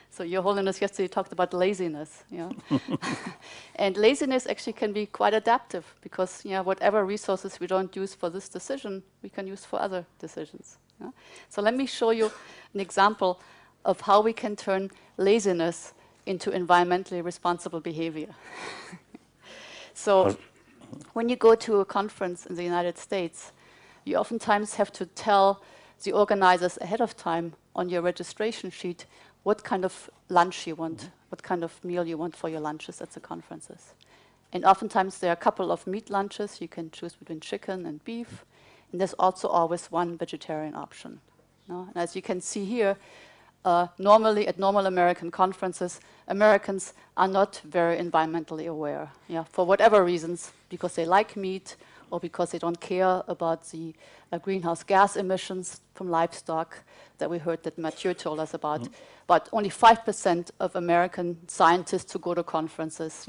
So Your Holiness yesterday talked about laziness. And laziness actually can be quite adaptive, because whatever resources we don't use for this decision, we can use for other decisions. So let me show you an example of how we can turn laziness into environmentally responsible behavior. So when you go to a conference in the United States, you oftentimes have to tell the organizers ahead of time on your registration sheet what kind of lunch you want, what kind of meal you want for your lunches at the conferences. And oftentimes there are a couple of meat lunches. You can choose between chicken and beef. And there's also always one vegetarian option. And as you can see here, normally at normal American conferences, Americans are not very environmentally aware, for whatever reasons, because they like meat, or because they don't care about the greenhouse gas emissions from livestock that we heard that Mathieu told us about. But only 5% of American scientists who go to conferences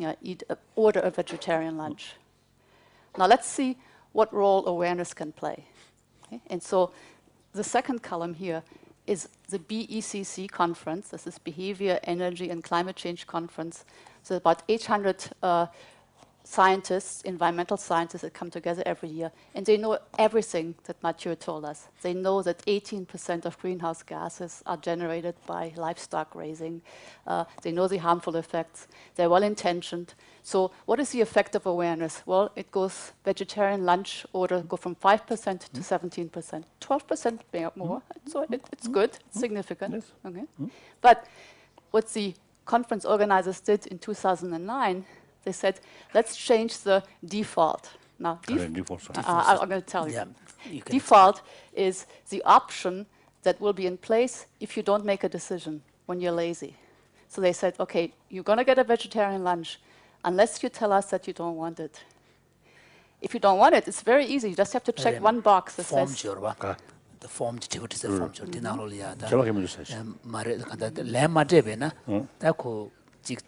order a vegetarian lunch. Now let's see what role awareness can play. And so the second column here is the BECC conference. This is Behavior, Energy and Climate Change Conference. So about 800 scientists, environmental scientists, that come together every year, and they know everything that Mathieu told us. They know that 18% of greenhouse gases are generated by livestock raising. They know the harmful effects. They're well-intentioned. So what is the effect of awareness? Well, it goes, vegetarian lunch order go from 5% to 17%, 12% more. So it's good, it's significant. Yes. Okay. But what the conference organizers did in 2009, they said, let's change the default. Now, I'm going to tell you. Yeah, you can Default is the option that will be in place if you don't make a decision when you're lazy. So they said, okay, you're going to get a vegetarian lunch unless you tell us that you don't want it. If you don't want it, it's very easy. You just have to check one box that says... the form activities the form dinalolia 제가 해면 주세요. 말에 간다 렘마 제베나 다고 찍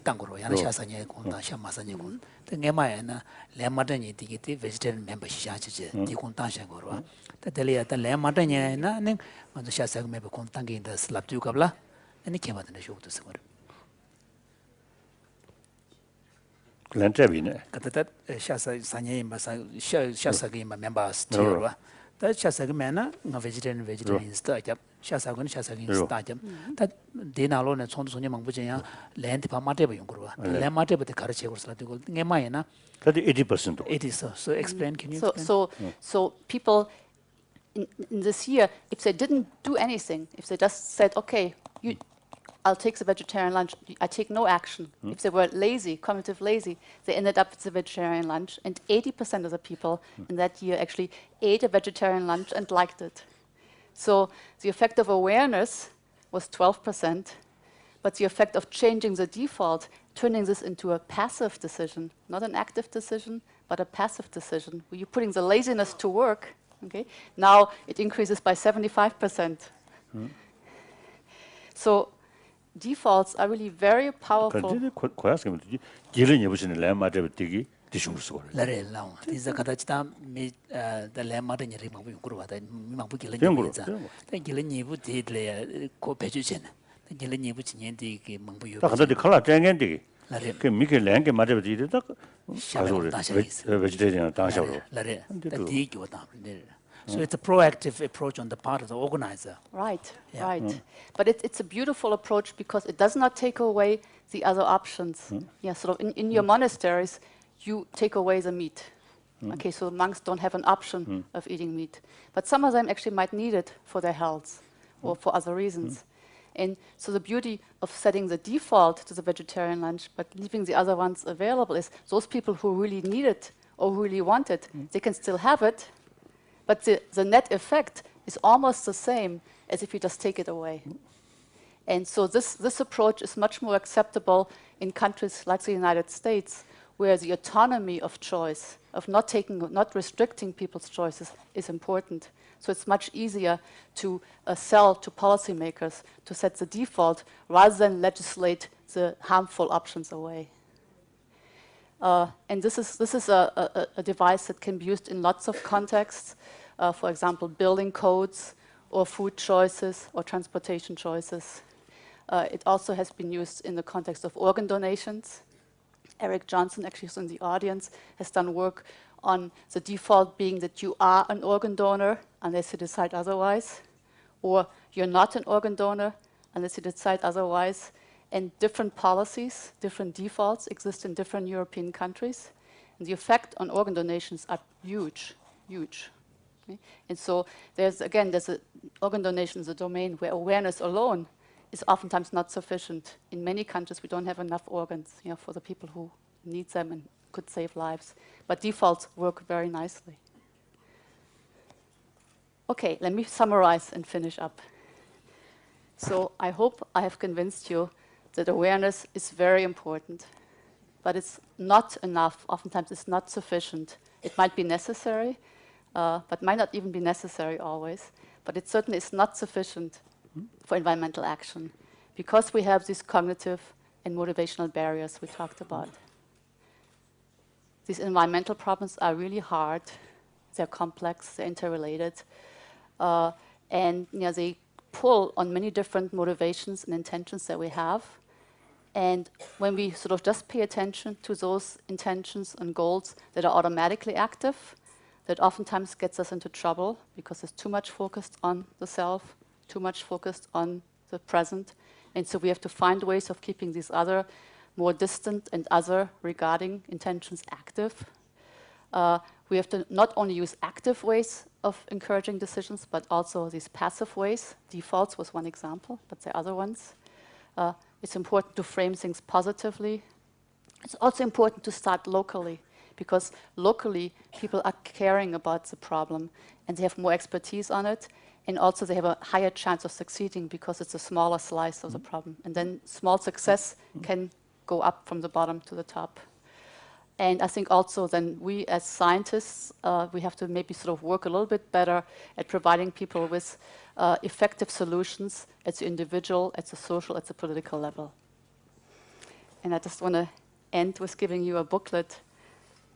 땅으로 야나 샤사냐 공다 샤마사냐 공 땡에마야나 렘마더니 디기티 vegetarian member 시샤지 디공 땅샤 거로 다델리아 다 렘마더냐나 네 먼저 샤사가 메베 공 땅게인다 슬랍주 갑라 아니 개마드네 쇼도 쓰고 렌제비네. 그때 샤사 사냐이 마사 샤사가 임마 멤버스 티어와 다 샤사가 메나 나 vegetarian 스타잡 샤사고는 샤사긴 스타잡 다 데나로는 손손이 망부지야 렌트 파마테버 용거와 렌마테버데 가르치고 살아도 게마이나 that 80%. 80 so explain can you So people in this year, if they didn't do anything, if they just said, okay, I'll take the vegetarian lunch, I take no action. If they were lazy, cognitive lazy, they ended up with the vegetarian lunch, and 80% of the people in that year actually ate a vegetarian lunch and liked it. So the effect of awareness was 12%, but the effect of changing the default, turning this into a passive decision, not an active decision, but a passive decision, where you're putting the laziness to work, okay? Now it increases by 75%. So defaults are really very powerful. 근데 고야스면 길은 예부시는 렘마데 되기 디슈스 거를. 라레라우 디자 가다치다 미 달레마데 니 리마부 용구로다 미마부 길은 용구로다. 다 길은 예부 디레 고 배주전 길은 예부 진년디 그 망부 요 다 근데 컬러 땡겐디. 라레 그 미게 랭게 마데 되기 딱 샤로 vegetarian 당샤로. 라레 다 디기오다 네 So it's a proactive approach on the part of the organizer. Right, right. But it's a beautiful approach because it does not take away the other options. Yeah, sort of in your monasteries, you take away the meat. Okay, so monks don't have an option of eating meat. But some of them actually might need it for their health or for other reasons. And so the beauty of setting the default to the vegetarian lunch but leaving the other ones available is those people who really need it or really want it, they can still have it. But the net effect is almost the same as if you just take it away. And so this approach is much more acceptable in countries like the United States, where the autonomy of choice, of not restricting people's choices, is important. So it's much easier to sell to policymakers to set the default rather than legislate the harmful options away. And this is a device that can be used in lots of contexts. For example, building codes, or food choices, or transportation choices. It also has been used in the context of organ donations. Eric Johnson, actually who's in the audience, has done work on the default being that you are an organ donor unless you decide otherwise, or you're not an organ donor unless you decide otherwise. And different policies, different defaults exist in different European countries. And the effect on organ donations are huge, huge. Okay? And so organ donation is a domain where awareness alone is oftentimes not sufficient. In many countries, we don't have enough organs, for the people who need them and could save lives. But defaults work very nicely. Okay, let me summarize and finish up. So I hope I have convinced you that awareness is very important, but it's not enough. Oftentimes it's not sufficient. It might be necessary, but might not even be necessary always. But it certainly is not sufficient for environmental action because we have these cognitive and motivational barriers we talked about. These environmental problems are really hard. They're complex, they're interrelated, and they pull on many different motivations and intentions that we have. And when we sort of just pay attention to those intentions and goals that are automatically active, that oftentimes gets us into trouble because it's too much focused on the self, too much focused on the present. And so we have to find ways of keeping these other more distant and other regarding intentions active. We have to not only use active ways of encouraging decisions, but also these passive ways. Defaults was one example, but there are other ones. it's important to frame things positively. It's also important to start locally, because locally people are caring about the problem and they have more expertise on it, and also they have a higher chance of succeeding because it's a smaller slice of the problem. And then small success can go up from the bottom to the top. And I think also then we as scientists, we have to maybe sort of work a little bit better at providing people with effective solutions at the individual, at the social, at the political level. And I just want to end with giving you a booklet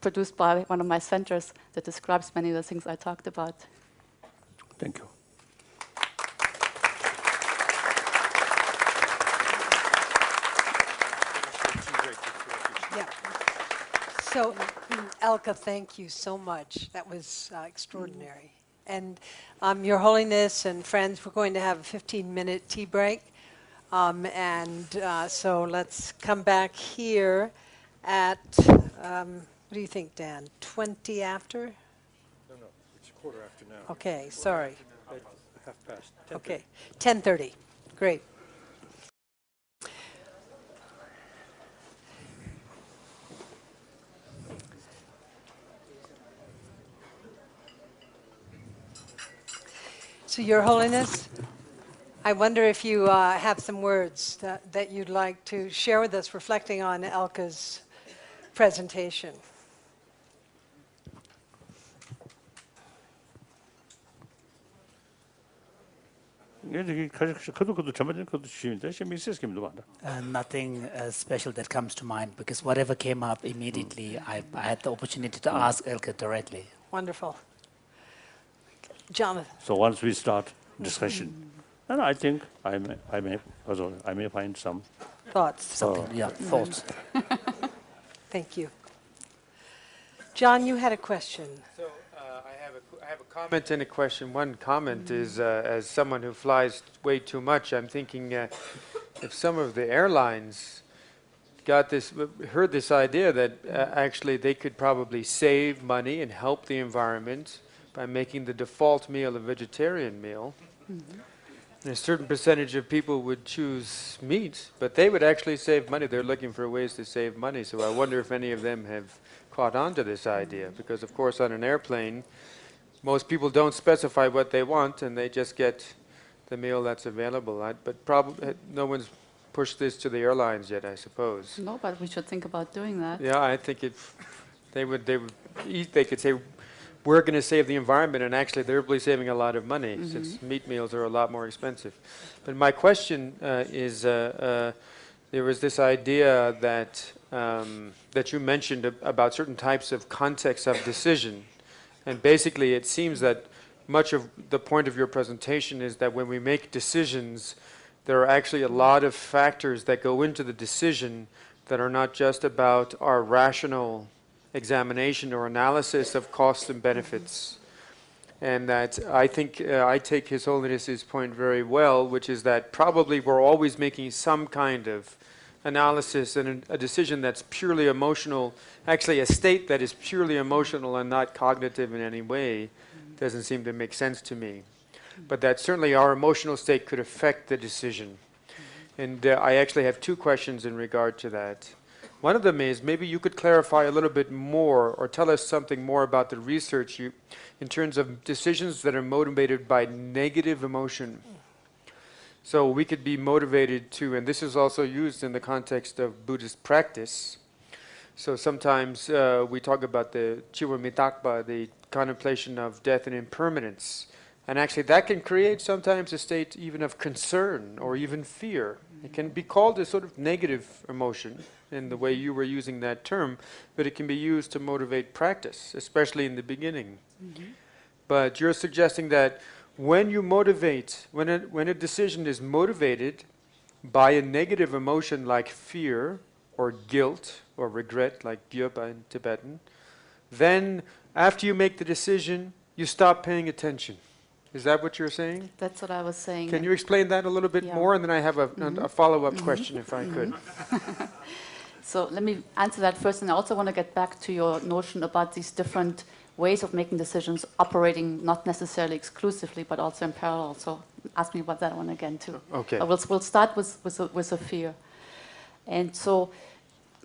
produced by one of my centers that describes many of the things I talked about. Thank you. Yeah. So, Elke, thank you so much. That was extraordinary. And Your Holiness and friends, we're going to have a 15-minute tea break. So let's come back here at, what do you think, Dan? 20 after? No, it's a quarter after now. Okay, sorry. Half past. Okay, 10:30. Great. So, Your Holiness, I wonder if you have some words that you'd like to share with us reflecting on Elke's presentation. Nothing special that comes to mind, because whatever came up immediately, I had the opportunity to ask Elke directly. Wonderful. Jonathan. So once we start discussion, and I think I may find some Thoughts. Thoughts. Thank you. John, you had a question. So I have a comment and a question. One comment is, as someone who flies way too much, I'm thinking if some of the airlines heard this idea that actually they could probably save money and help the environment by making the default meal a vegetarian meal. And a certain percentage of people would choose meat, but they would actually save money. They're looking for ways to save money. So I wonder if any of them have caught on to this idea, because of course on an airplane, most people don't specify what they want and they just get the meal that's available. But probably no one's pushed this to the airlines yet, I suppose. No, but we should think about doing that. Yeah, I think they could say, we're going to save the environment, and actually they're really saving a lot of money, since meat meals are a lot more expensive. But my question is, there was this idea that that you mentioned about certain types of contexts of decision. And basically it seems that much of the point of your presentation is that when we make decisions, there are actually a lot of factors that go into the decision that are not just about our rational examination or analysis of costs and benefits. And that I think I take His Holiness's point very well, which is that probably we're always making some kind of analysis and a decision that's purely emotional, actually a state that is purely emotional and not cognitive in any way, doesn't seem to make sense to me. But that certainly our emotional state could affect the decision. And I actually have two questions in regard to that. One of them is, maybe you could clarify a little bit more or tell us something more about the research in terms of decisions that are motivated by negative emotion. So we could be motivated to, and this is also used in the context of Buddhist practice. So sometimes we talk about the Chiwamitakpa, the contemplation of death and impermanence. And actually that can create sometimes a state even of concern or even fear. It can be called a sort of negative emotion in the way you were using that term, but it can be used to motivate practice, especially in the beginning. But you're suggesting that when you motivate, when a decision is motivated by a negative emotion like fear or guilt or regret, like gyopa in Tibetan, then after you make the decision, you stop paying attention. Is that what you're saying? That's what I was saying. Can you explain that a little bit more? And then I have a follow-up question, if I could. So let me answer that first, and I also want to get back to your notion about these different ways of making decisions operating not necessarily exclusively, but also in parallel. So ask me about that one again too. Okay. We'll start with a fear. And so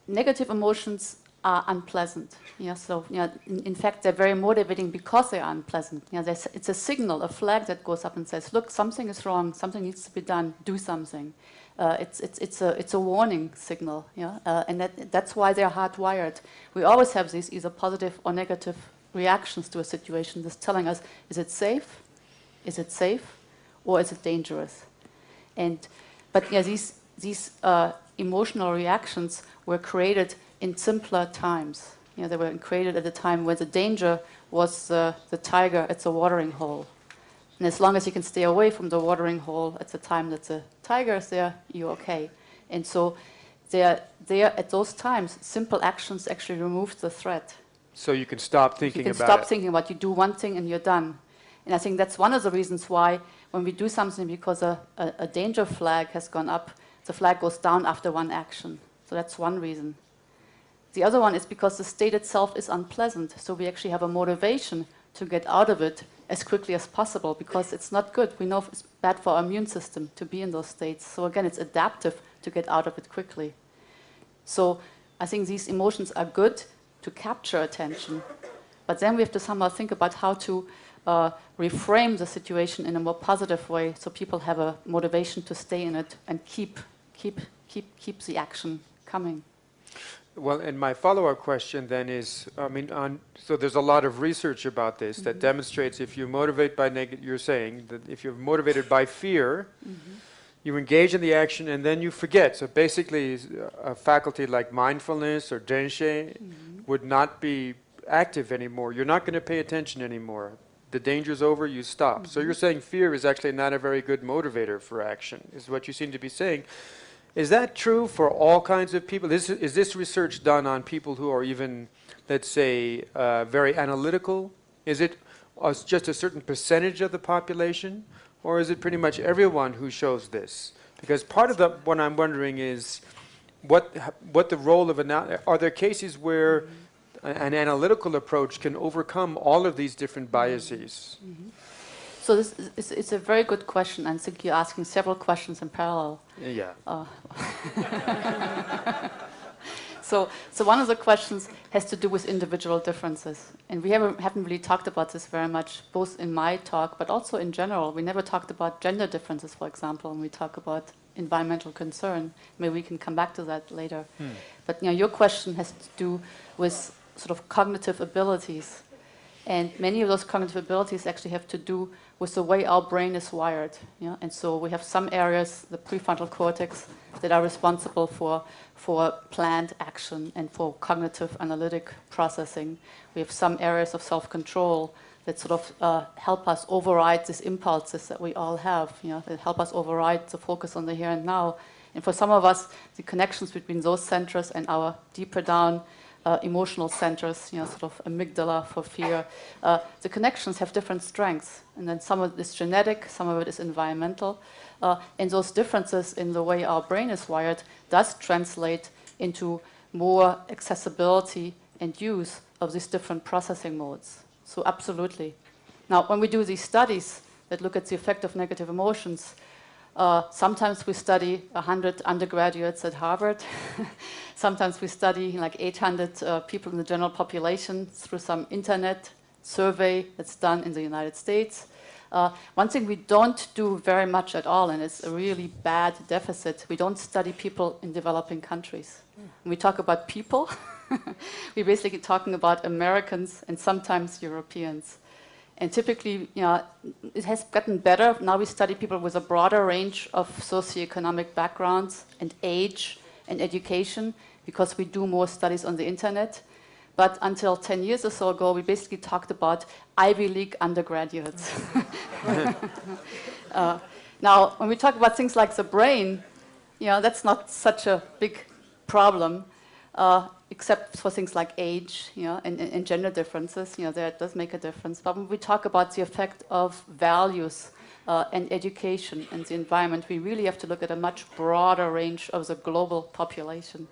negative emotions are unpleasant. So in fact, they're very motivating because they are unpleasant. It's a signal, a flag that goes up and says, look, something is wrong, something needs to be done, do something. It's a warning signal, and that's why they're hardwired. We always have these either positive or negative reactions to a situation that's telling us, is it safe, or is it dangerous? But these emotional reactions were created in simpler times. They were created at a time where the danger was the tiger at the watering hole. And as long as you can stay away from the watering hole at the time that the tiger is there, you're okay. And so there at those times, simple actions actually remove the threat. So you can stop thinking about it. You can stop thinking about it. You do one thing and you're done. And I think that's one of the reasons why when we do something because a danger flag has gone up, the flag goes down after one action. So that's one reason. The other one is because the state itself is unpleasant. So we actually have a motivation to get out of it as quickly as possible because it's not good. We know it's bad for our immune system to be in those states. So again, it's adaptive to get out of it quickly. So I think these emotions are good to capture attention. But then we have to somehow think about how to reframe the situation in a more positive way so people have a motivation to stay in it and keep the action coming. Well, and my follow-up question then is, so there's a lot of research about this that demonstrates if you motivate by you're saying that if you're motivated by fear, you engage in the action and then you forget. So basically, a faculty like mindfulness or denshe would not be active anymore. You're not going to pay attention anymore. The danger's over, you stop. So you're saying fear is actually not a very good motivator for action, is what you seem to be saying. Is that true for all kinds of people? Is this research done on people who are even, let's say, very analytical? Is it just a certain percentage of the population? Or is it pretty much everyone who shows this? Because part of what I'm wondering is what the role of are there cases where an analytical approach can overcome all of these different biases? So it's a very good question. I think you're asking several questions in parallel. Yeah. So one of the questions has to do with individual differences. And we haven't really talked about this very much, both in my talk, but also in general. We never talked about gender differences, for example, when we talk about environmental concern. Maybe we can come back to that later. But your question has to do with sort of cognitive abilities. And many of those cognitive abilities actually have to do with the way our brain is wired. And so we have some areas, the prefrontal cortex, that are responsible for planned action and for cognitive analytic processing. We have some areas of self-control that sort of help us override these impulses that we all have, that help us override the focus on the here and now. And for some of us, the connections between those centers and our deeper down emotional centers, sort of amygdala for fear, the connections have different strengths. And then some of it is genetic, some of it is environmental. And those differences in the way our brain is wired does translate into more accessibility and use of these different processing modes. So absolutely. Now, when we do these studies that look at the effect of negative emotions, sometimes we study 100 undergraduates at Harvard. Sometimes we study like 800 people in the general population through some internet survey that's done in the United States. One thing we don't do very much at all, and it's a really bad deficit, we don't study people in developing countries. When we talk about people, we're basically talking about Americans and sometimes Europeans. And typically, it has gotten better. Now we study people with a broader range of socioeconomic backgrounds and age and education because we do more studies on the internet. But until 10 years or so ago, we basically talked about Ivy League undergraduates. Now, when we talk about things like the brain, that's not such a big problem. Except for things like age, and gender differences, that does make a difference. But when we talk about the effect of values and education and the environment, we really have to look at a much broader range of the global population.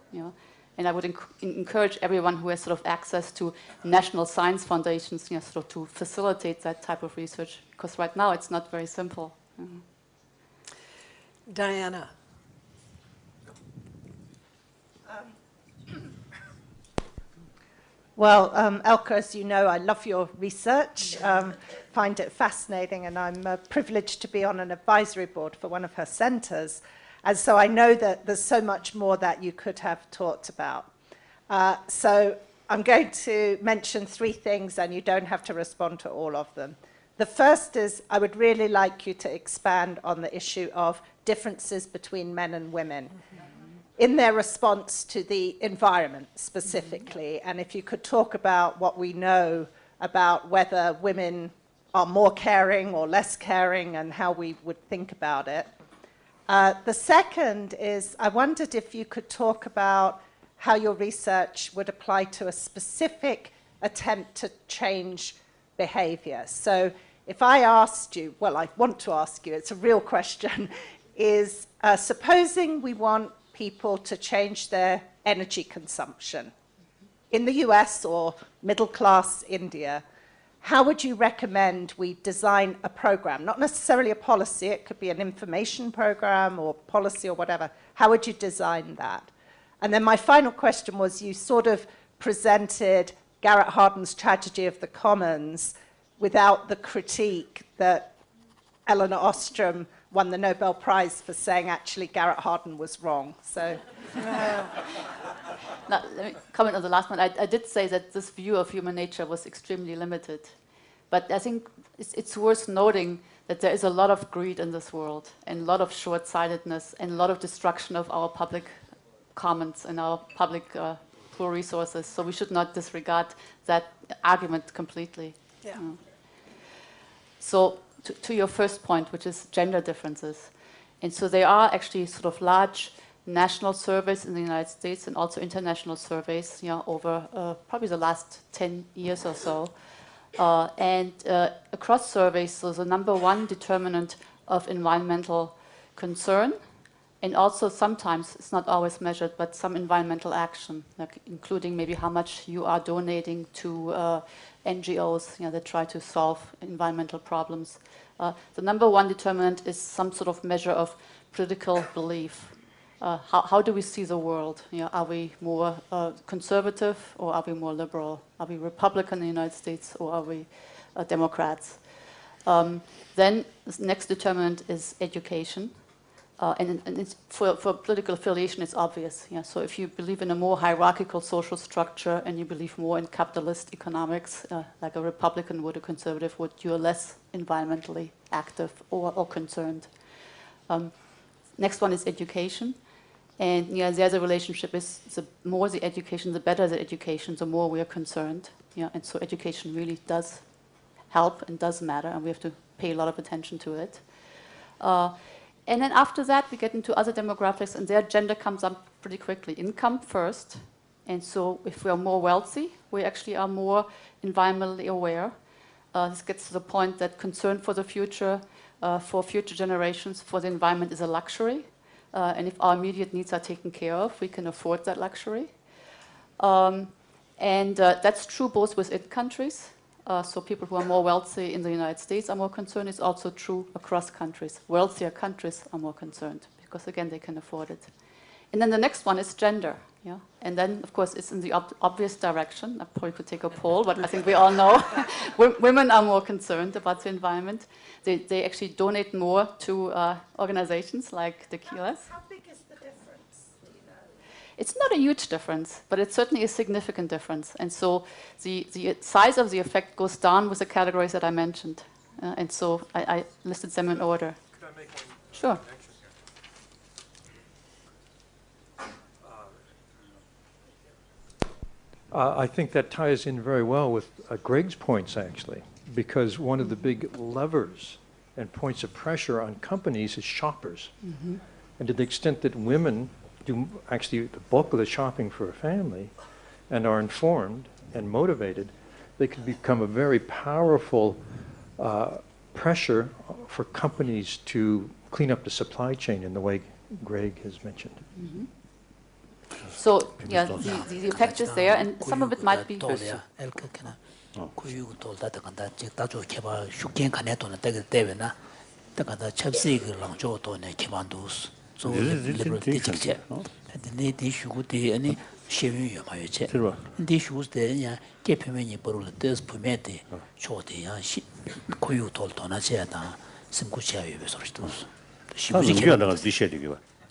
And I would encourage everyone who has sort of access to national science foundations, sort of to facilitate that type of research, because right now it's not very simple. Diana. Well, Elke, as you know, I love your research, find it fascinating, and I'm privileged to be on an advisory board for one of her centers. And so I know that there's so much more that you could have talked about. So I'm going to mention 3 things, and you don't have to respond to all of them. The first is I would really like you to expand on the issue of differences between men and women in their response to the environment specifically. And if you could talk about what we know about whether women are more caring or less caring and how we would think about it. The second is I wondered if you could talk about how your research would apply to a specific attempt to change behavior. So if I asked you, well, I want to ask you, it's a real question, is supposing we want people to change their energy consumption in the US or middle class India, how would you recommend we design a program? Not necessarily a policy, it could be an information program or policy or whatever. How would you design that? And then my final question was, you sort of presented Garrett Hardin's Tragedy of the Commons without the critique that Elinor Ostrom won the Nobel Prize for saying actually Garrett Hardin was wrong. So, Now, let me comment on the last one. I did say that this view of human nature was extremely limited. But I think it's worth noting that there is a lot of greed in this world, and a lot of short-sightedness, and a lot of destruction of our public commons and our public poor resources. So we should not disregard that argument completely. Yeah. So to your first point, which is gender differences. And so there are actually sort of large national surveys in the United States and also international surveys, over probably the last 10 years or so. And across surveys, so the number one determinant of environmental concern, and also sometimes, it's not always measured, but some environmental action, like including maybe how much you are donating to NGOs that try to solve environmental problems. The number one determinant is some sort of measure of political belief. How do we see the world? Are we more conservative or are we more liberal? Are we Republican in the United States or are we Democrats? Then the next determinant is education. And it's for political affiliation, it's obvious. So if you believe in a more hierarchical social structure and you believe more in capitalist economics, like a Republican would, a conservative would, you're less environmentally active or concerned. Next one is education. And there the relationship is the more the education, the better the education, the more we are concerned. And so education really does help and does matter, and we have to pay a lot of attention to it. And then after that, we get into other demographics, and their gender comes up pretty quickly. Income first. And so if we are more wealthy, we actually are more environmentally aware. This gets to the point that concern for the future, for future generations, for the environment is a luxury. And if our immediate needs are taken care of, we can afford that luxury. And that's true both within countries. So people who are more wealthy in the United States are more concerned. It's also true across countries. Wealthier countries are more concerned because, again, they can afford it. And then the next one is gender. And then, of course, it's in the obvious direction. I probably could take a poll, but I think we all know women are more concerned about the environment. They actually donate more to organizations like the QS. how big is the difference? Do you know? It's not a huge difference, but it's certainly a significant difference. And so the size of the effect goes down with the categories that I mentioned. And so I listed them in order. Could I make one? Sure. I think that ties in very well with Greg's points, actually, because one of the big levers and points of pressure on companies is shoppers. Mm-hmm. And to the extent that women do actually the bulk of the shopping for a family and are informed and motivated, they can become a very powerful pressure for companies to clean up the supply chain in the way Greg has mentioned. Mm-hmm. So, the effect is there, and some of it might be visible. 다가다 첩세기 랑조 돈에 기반도스 조 This liberal is teaching no? 근데 네 슈고데 아니 셰위요 마요체 들어. 네 슈고데 야 개표면이 버를 때스 품에데 초대야 고유 돌도나제다 심구치아요 베서스도 시부지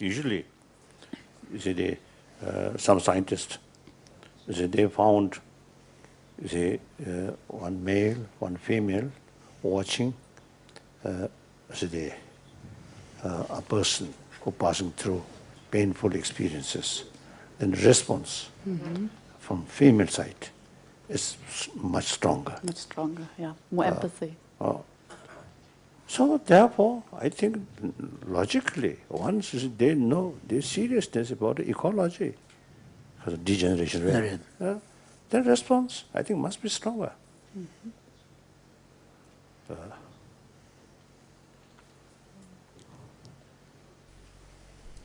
Usually, you see, some scientists, you see, they found, you see, one male, one female watching, you see, a person who passing through painful experiences. Then response from female side is much stronger. Much stronger, yeah. More empathy. So therefore, I think logically, once they know the seriousness about ecology, because of degeneration rate, their response, I think, must be stronger.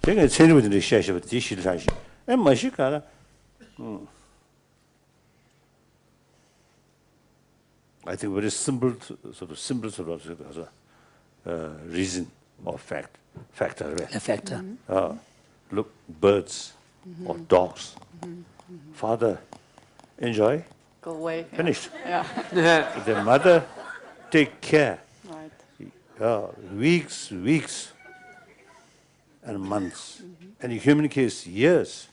제가 세르브들이 시작해서 디실사시, 마시카라, I think very simple sort of reason or factor. a factor Look, birds or dogs. Father, enjoy, Go away. finished. Yeah. The mother, take care. Right. Weeks and months. And in human case, years.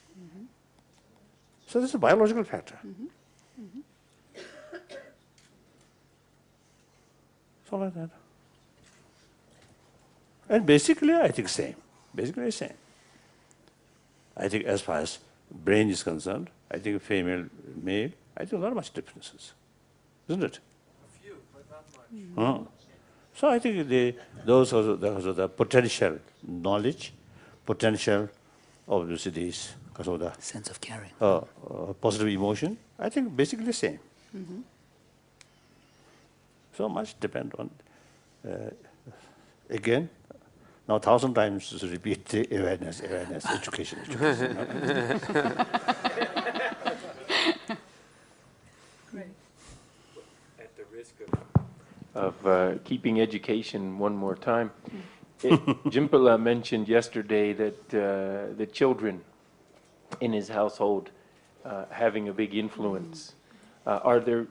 So this is a biological factor. So like that. And basically, I think same. Basically, same. I think as far as brain is concerned, I think female, male, I think not much differences, isn't it? A few, but not much. So I think those are the potential knowledge, potential of the cities, because of the sense of caring positive emotion. I think basically the same. So much depend on again. Now 1,000 times to repeat the awareness, education. At the risk of keeping education one more time, Jimpala mentioned yesterday that the children in his household having a big influence. Are there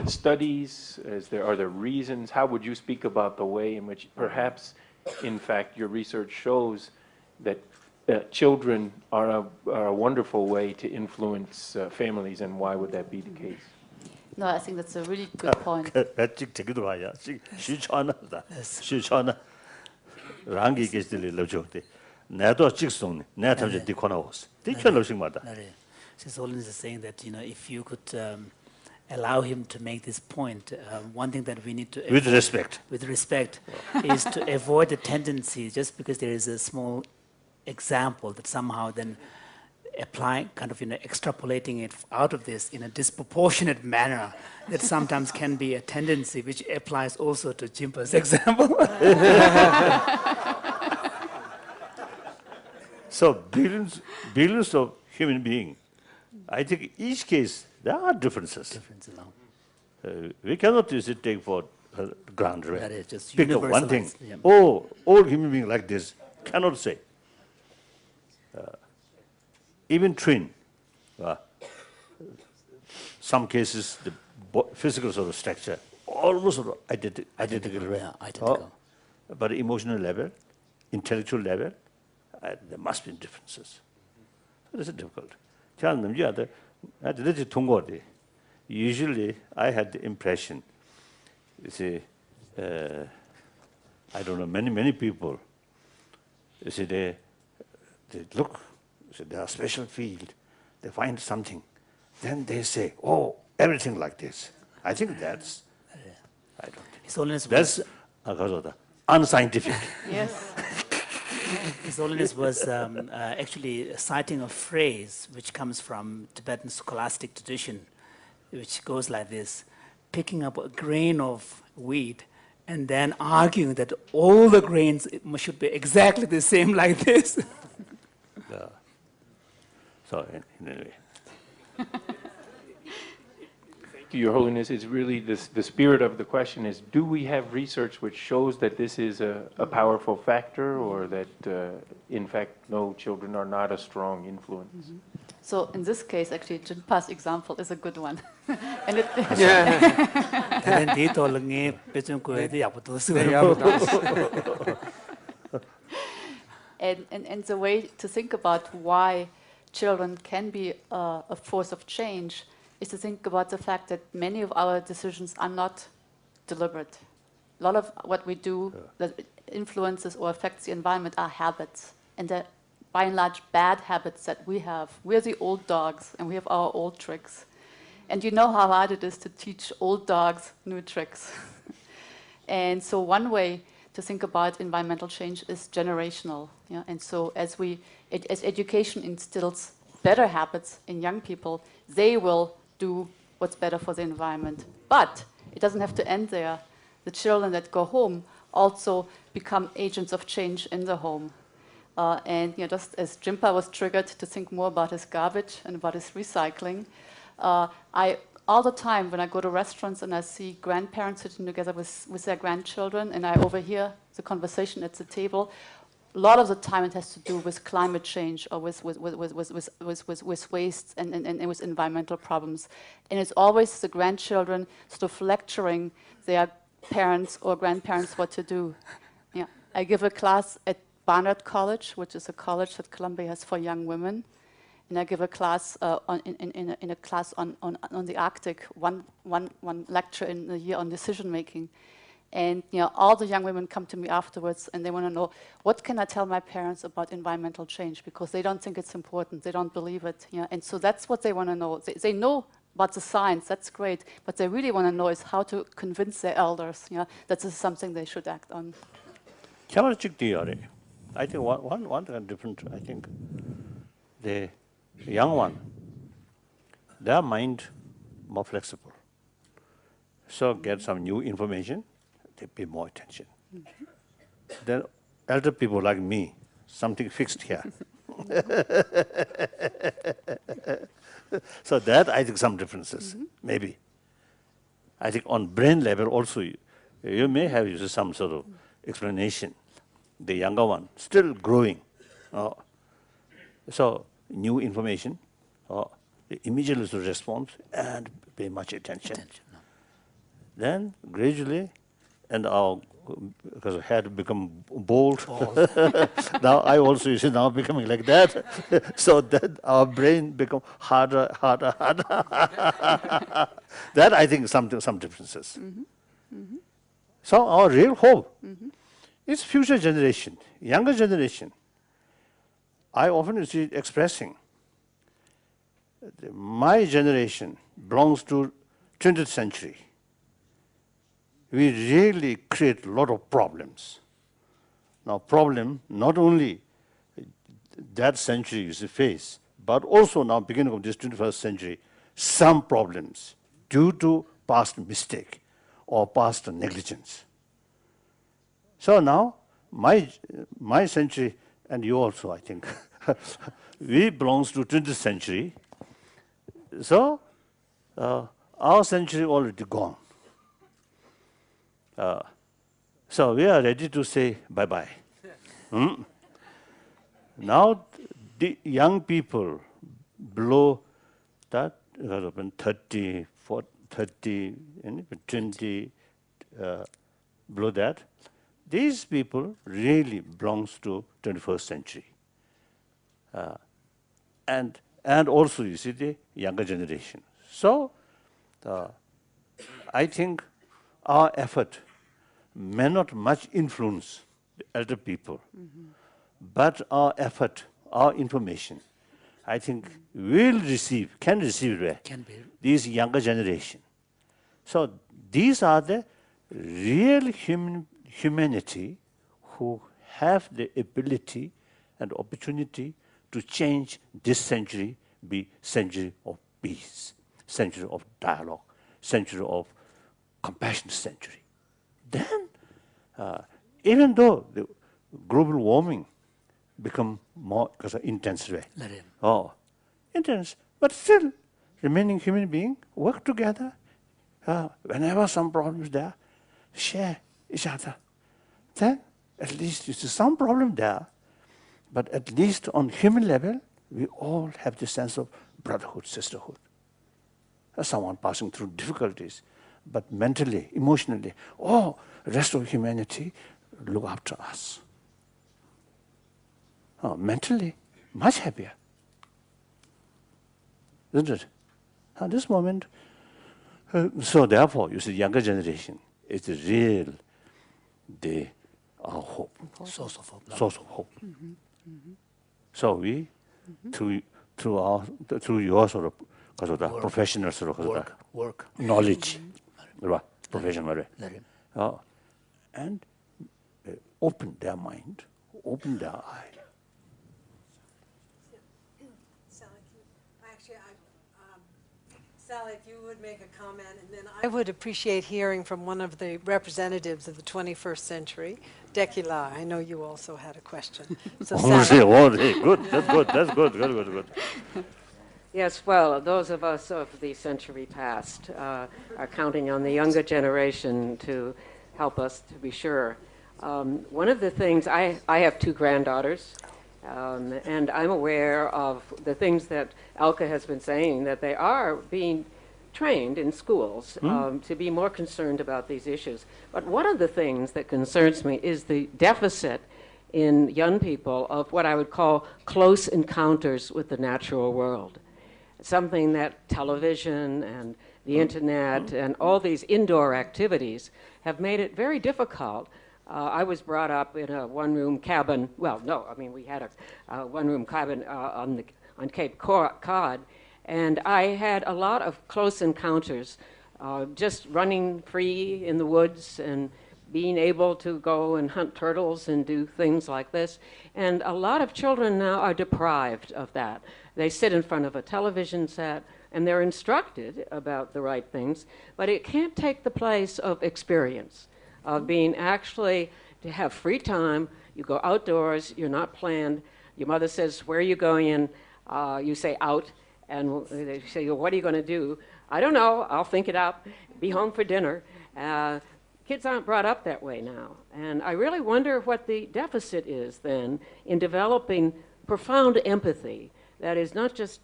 studies? Are there reasons? How would you speak about the way in which perhaps, in fact, your research shows that children are a wonderful way to influence families, and why would that be the case? No, I think that's a really good point. Since Holiness is saying that, if you could allow him to make this point, one thing that we need to With respect. with respect is to avoid the tendency, just because there is a small example, that somehow then applying, kind of extrapolating it out of this in a disproportionate manner, that sometimes can be a tendency which applies also to Jimpa's example. So billions of human beings, I think each case there are differences. We cannot just take for granted. Right? That is just Pick up one thing. universalized, yeah. Oh, all human beings like this. Cannot say. Even twin. Some cases, the physical sort of structure almost sort of identical. Right? Yeah, identical. But emotional level, intellectual level, there must be differences. So this is difficult. Usually, I had the impression, you see, I don't know, many people, you see, they look, so they are a special field, they find something, then they say, oh, everything like this. I think that's, I don't think. His Holiness That's unscientific. Yes. His Holiness was actually citing a phrase which comes from Tibetan scholastic tradition, which goes like this: picking up a grain of wheat and then arguing that all the grains should be exactly the same like this. So anyway. Thank Your Holiness, is really the spirit of the question is, do we have research which shows that this is a powerful factor, or that, in fact, no, children are not a strong influence? So in this case, actually, Jinpa's example is a good one. And it, 다른 데이터를 배정 거에도 야부도 쓰고. and the way to think about why children can be a force of change is to think about the fact that many of our decisions are not deliberate. A lot of what we do that influences or affects the environment are habits, and they're by and large bad habits that we have. We're the old dogs, and we have our old tricks. And you know how hard it is to teach old dogs new tricks. And so one way to think about environmental change is generational. Yeah? And so as education instills better habits in young people, they will do what's better for the environment. But it doesn't have to end there. The children that go home also become agents of change in the home. And just as Jimpa was triggered to think more about his garbage and about his recycling, I all the time when I go to restaurants and I see grandparents sitting together with their grandchildren, and I overhear the conversation at the table, a lot of the time it has to do with climate change or with waste and with environmental problems. And it's always the grandchildren sort of lecturing their parents or grandparents what to do. Yeah. I give a class at Barnard College, which is a college that Columbia has for young women. And I give a class in a class on the Arctic, one lecture in a year on decision making. And all the young women come to me afterwards and they want to know, what can I tell my parents about environmental change? Because they don't think it's important, they don't believe it. And so that's what they want to know. They know about the science, that's great, but they really want to know is how to convince their elders that this is something they should act on. I think one different, I think, the young one, their mind more flexible. So get some new information, they pay more attention. Then elder people like me, something fixed here. So that, I think, some differences, maybe. I think on brain level also, you may have used some sort of explanation. The younger one, still growing. So new information, immediately to respond and pay much attention. Then gradually, and because I had to become bold. Now I also, now becoming like that. So that our brain become harder. That I think some differences. So our real hope is future generation, younger generation. I often see it expressing, my generation belongs to 20th century. We really create a lot of problems. Now problem, not only that century you face, but also now beginning of this 21st century, some problems due to past mistake or past negligence. So now, my century, and you also, I think, we belongs to 20th century. So our century already gone. So we are ready to say bye-bye. Now the young people below that, 30, 40, 30, 20, below that, these people really belongs to 21st century. And also, you see, the younger generation. So I think our effort may not much influence the elder people, but our effort, our information, I think will receive, can receive these younger generation. So these are the real humanity who have the ability and opportunity to change this century, be century of peace, century of dialogue, century of compassionate century. Then, even though the global warming become more intense way, intense, but still remaining human being work together whenever some problems there, share each other. Then at least you see some problem there, but at least on human level, we all have the sense of brotherhood, sisterhood. Someone passing through difficulties, but mentally, emotionally, rest of humanity look after us. Mentally, much happier. Isn't it? At this moment, so therefore, you see, younger generation is the real, our hope. Source of hope. Source of hope. So we, through your sort of professional sort of work, knowledge, professional, and open their mind, open their eye. Sally, if you would make a comment, and then I would appreciate hearing from one of the representatives of the 21st century, Dekila. I know you also had a question. So Sally. Good, that's good. Yes, well, those of us of the century past are counting on the younger generation to help us, to be sure. One of the things, I have two granddaughters, and I'm aware of the things that Elke has been saying, that they are being trained in schools to be more concerned about these issues. But one of the things that concerns me is the deficit in young people of what I would call close encounters with the natural world. Something that television and the internet and all these indoor activities have made it very difficult. I was brought up in a one-room cabin. Well, no, I mean, we had a one-room cabin on Cape Cod, and I had a lot of close encounters, just running free in the woods and being able to go and hunt turtles and do things like this. And a lot of children now are deprived of that. They sit in front of a television set and they're instructed about the right things, but it can't take the place of experience, of being actually to have free time. You go outdoors, you're not planned. Your mother says, where are you going in? You say out, and they say, what are you going to do? I don't know, I'll think it up, be home for dinner. Kids aren't brought up that way now. And I really wonder what the deficit is then in developing profound empathy that is not just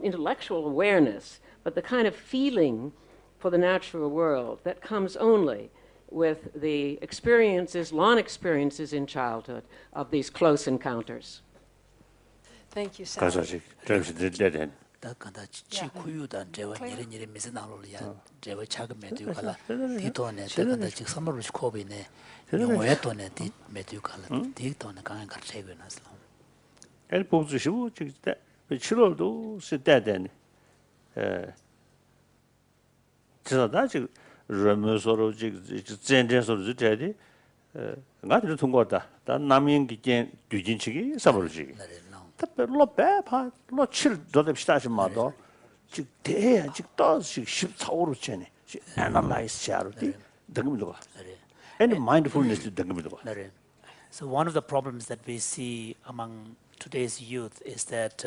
intellectual awareness, but the kind of feeling for the natural world that comes only with the experiences, long experiences in childhood of these close encounters. Thank you, Sally. 다 간다 치쿠유단 제와 니리니리 미스나로리아 제와 차가 메디오칼라 디토네 데간다 직 삼로시 코비네 용웨토네 디 메디오칼라 디토네 강한 가르체고나슬 엘 보주시고 직때 7월도 시대된 저다 지 르면서로 지 전전서로 저디 나들 통과다 다 남인기 뒤진치기 사버지 로 칠 도답시다시 마도 직대 직도 14호로 전에 analyze sharuti dangmido and mindfulness dangmido. So one of the problems that we see among today's youth is that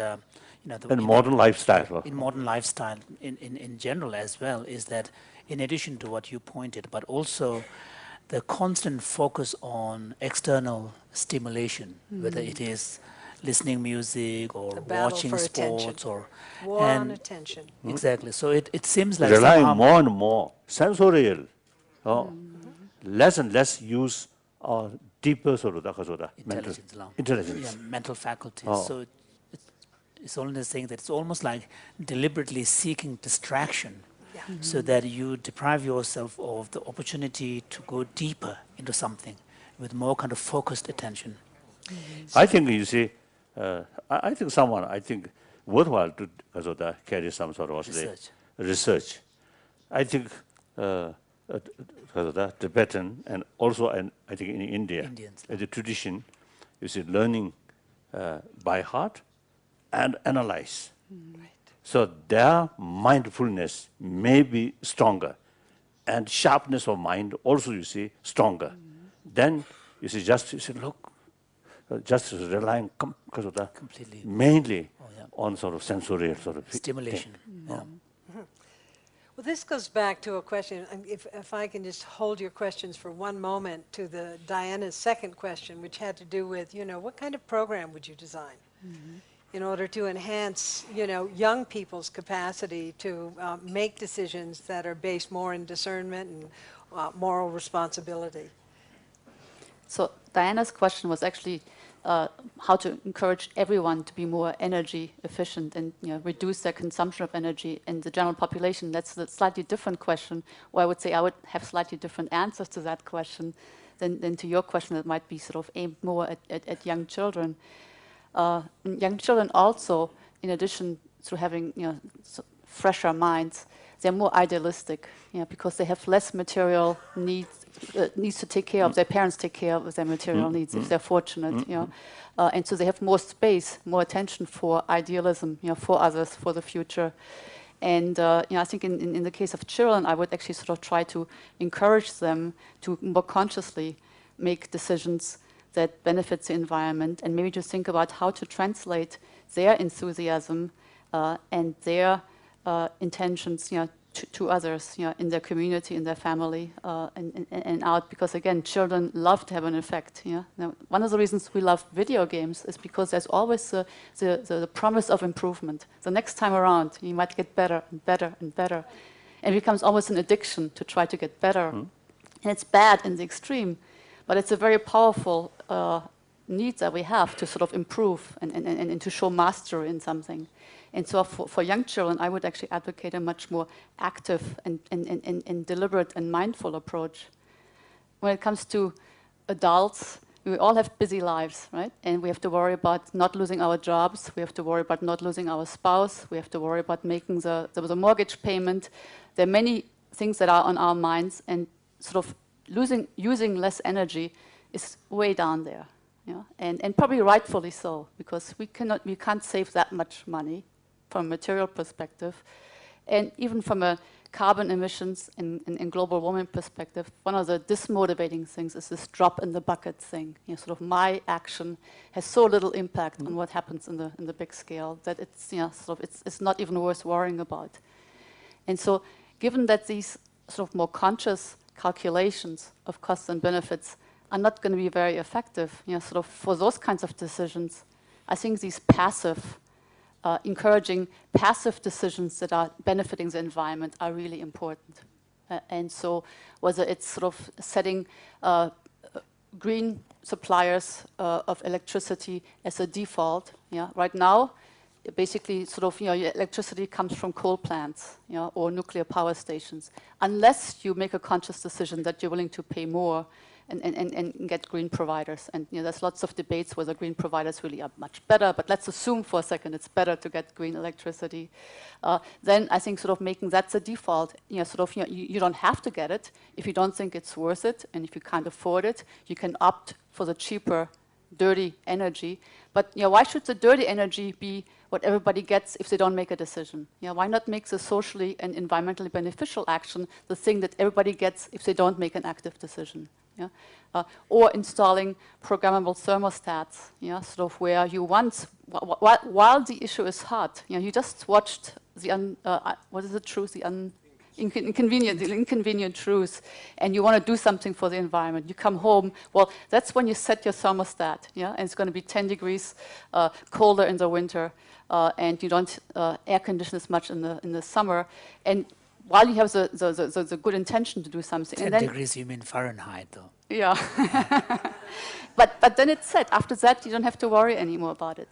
in modern lifestyle in general as well, is that in addition to what you pointed, but also the constant focus on external stimulation, whether it is listening music or watching sports or attention. Exactly. So it seems like relying more and more sensorial, less and less use deeper sort of intelligence, mental faculties. So it's only saying that it's almost like deliberately seeking distraction, so that you deprive yourself of the opportunity to go deeper into something with more kind of focused attention. I think you see. I think worthwhile to carry some sort of research. I think Tibetan and also I think in India, the tradition is learning by heart and analyze. So their mindfulness may be stronger, and sharpness of mind also you see stronger. Then you see look. Just relying completely mainly on sort of sensorial sort of stimulation. Well, Well, this goes back to a question, if I can just hold your questions for one moment to the Diana's second question, which had to do with, what kind of program would you design in order to enhance, young people's capacity to make decisions that are based more in discernment and moral responsibility? So Diana's question was actually how to encourage everyone to be more energy efficient and reduce their consumption of energy in the general population. That's a slightly different question, or I would say I would have slightly different answers to that question than to your question that might be sort of aimed more at young children. Young children also, in addition to having fresher minds, they're more idealistic, because they have less material needs to take care of. Their parents take care of their material needs if they're fortunate, and so they have more space, more attention for idealism, for others, for the future. And I think in the case of children, I would actually sort of try to encourage them to more consciously make decisions that benefits the environment, and maybe to think about how to translate their enthusiasm and their intentions, to others, in their community, in their family, and out. Because again, children love to have an effect. Now, one of the reasons we love video games is because there's always the promise of improvement. The next time around, you might get better and better and better, and it becomes almost an addiction to try to get better. And it's bad in the extreme, but it's a very powerful need that we have to sort of improve and to show mastery in something. And so for young children, I would actually advocate a much more active and deliberate and mindful approach. When it comes to adults, we all have busy lives, right? And we have to worry about not losing our jobs. We have to worry about not losing our spouse. We have to worry about making the mortgage payment. There are many things that are on our minds, and sort of using less energy is way down there. And probably rightfully so, because we can't save that much money from a material perspective. And even from a carbon emissions and global warming perspective, one of the dismotivating things is this drop in the bucket thing. Sort of my action has so little impact on what happens in the big scale that it's it's not even worth worrying about. And so, given that these sort of more conscious calculations of costs and benefits are not going to be very effective, sort of for those kinds of decisions, I think these passive, encouraging passive decisions that are benefiting the environment are really important. And so whether it's sort of setting green suppliers of electricity as a default, right now, basically sort of, your electricity comes from coal plants, or nuclear power stations, unless you make a conscious decision that you're willing to pay more and get green providers. And there's lots of debates whether green providers really are much better, but let's assume for a second it's better to get green electricity. Then I think sort of making that the default, you don't have to get it. If you don't think it's worth it, and if you can't afford it, you can opt for the cheaper, dirty energy. But why should the dirty energy be what everybody gets if they don't make a decision? Why not make the socially and environmentally beneficial action the thing that everybody gets if they don't make an active decision? Or installing programmable thermostats, sort of where you once, while the issue is hot, you just watched the what is the truth, the inconvenient truth, and you want to do something for the environment. You come home, well, that's when you set your thermostat, and it's going to be 10 degrees colder in the winter, and you don't air condition as much in the summer, and while you have the good intention to do something. 10 degrees, you mean Fahrenheit, though. Yeah. but then it's set. After that, you don't have to worry anymore about it.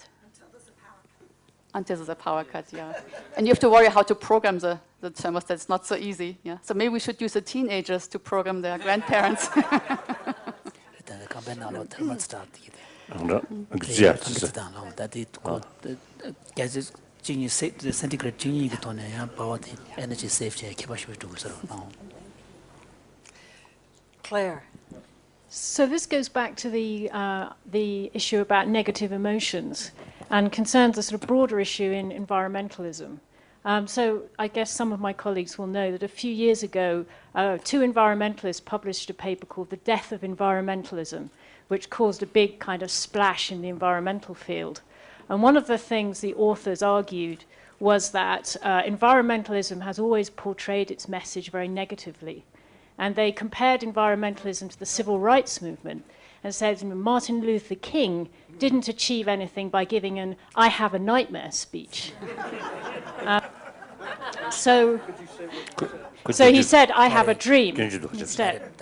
Until there's a power cut, yeah. And you have to worry how to program the thermostat. It's not so easy, yeah. So maybe we should use the teenagers to program their grandparents. Claire. So this goes back to the issue about negative emotions and concerns a sort of broader issue in environmentalism. So I guess some of my colleagues will know that a few years ago, two environmentalists published a paper called The Death of Environmentalism, which caused a big kind of splash in the environmental field. And one of the things the authors argued was that environmentalism has always portrayed its message very negatively. And they compared environmentalism to the civil rights movement and said Martin Luther King didn't achieve anything by giving an "I have a nightmare" speech. So he said, "I have a dream" instead.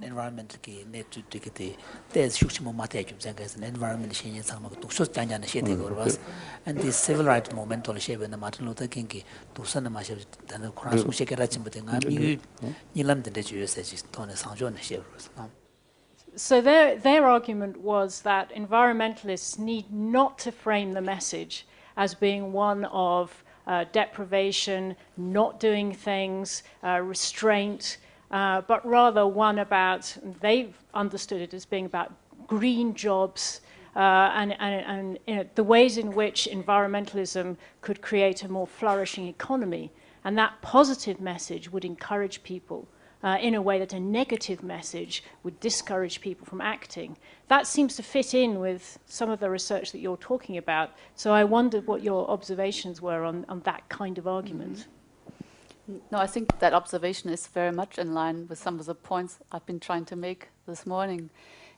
environment ki net to dikete there's shukshimo mate jum sanga is environment shin sang ma tu so tanya na shete go was and this civil rights movement on shape na Martin Luther King ki tu san ma shape dan khura su shekera chim bute nga mi nilam de ju se ji to na sang jo na shape was. So their argument was that environmentalists need not to frame the message as being one of deprivation, not doing things, restraint, but rather one about, they've understood it as being about green jobs and you know, the ways in which environmentalism could create a more flourishing economy. And that positive message would encourage people in a way that a negative message would discourage people from acting. That seems to fit in with some of the research that you're talking about. So I wondered what your observations were on that kind of argument. No, I think that observation is very much in line with some of the points I've been trying to make this morning.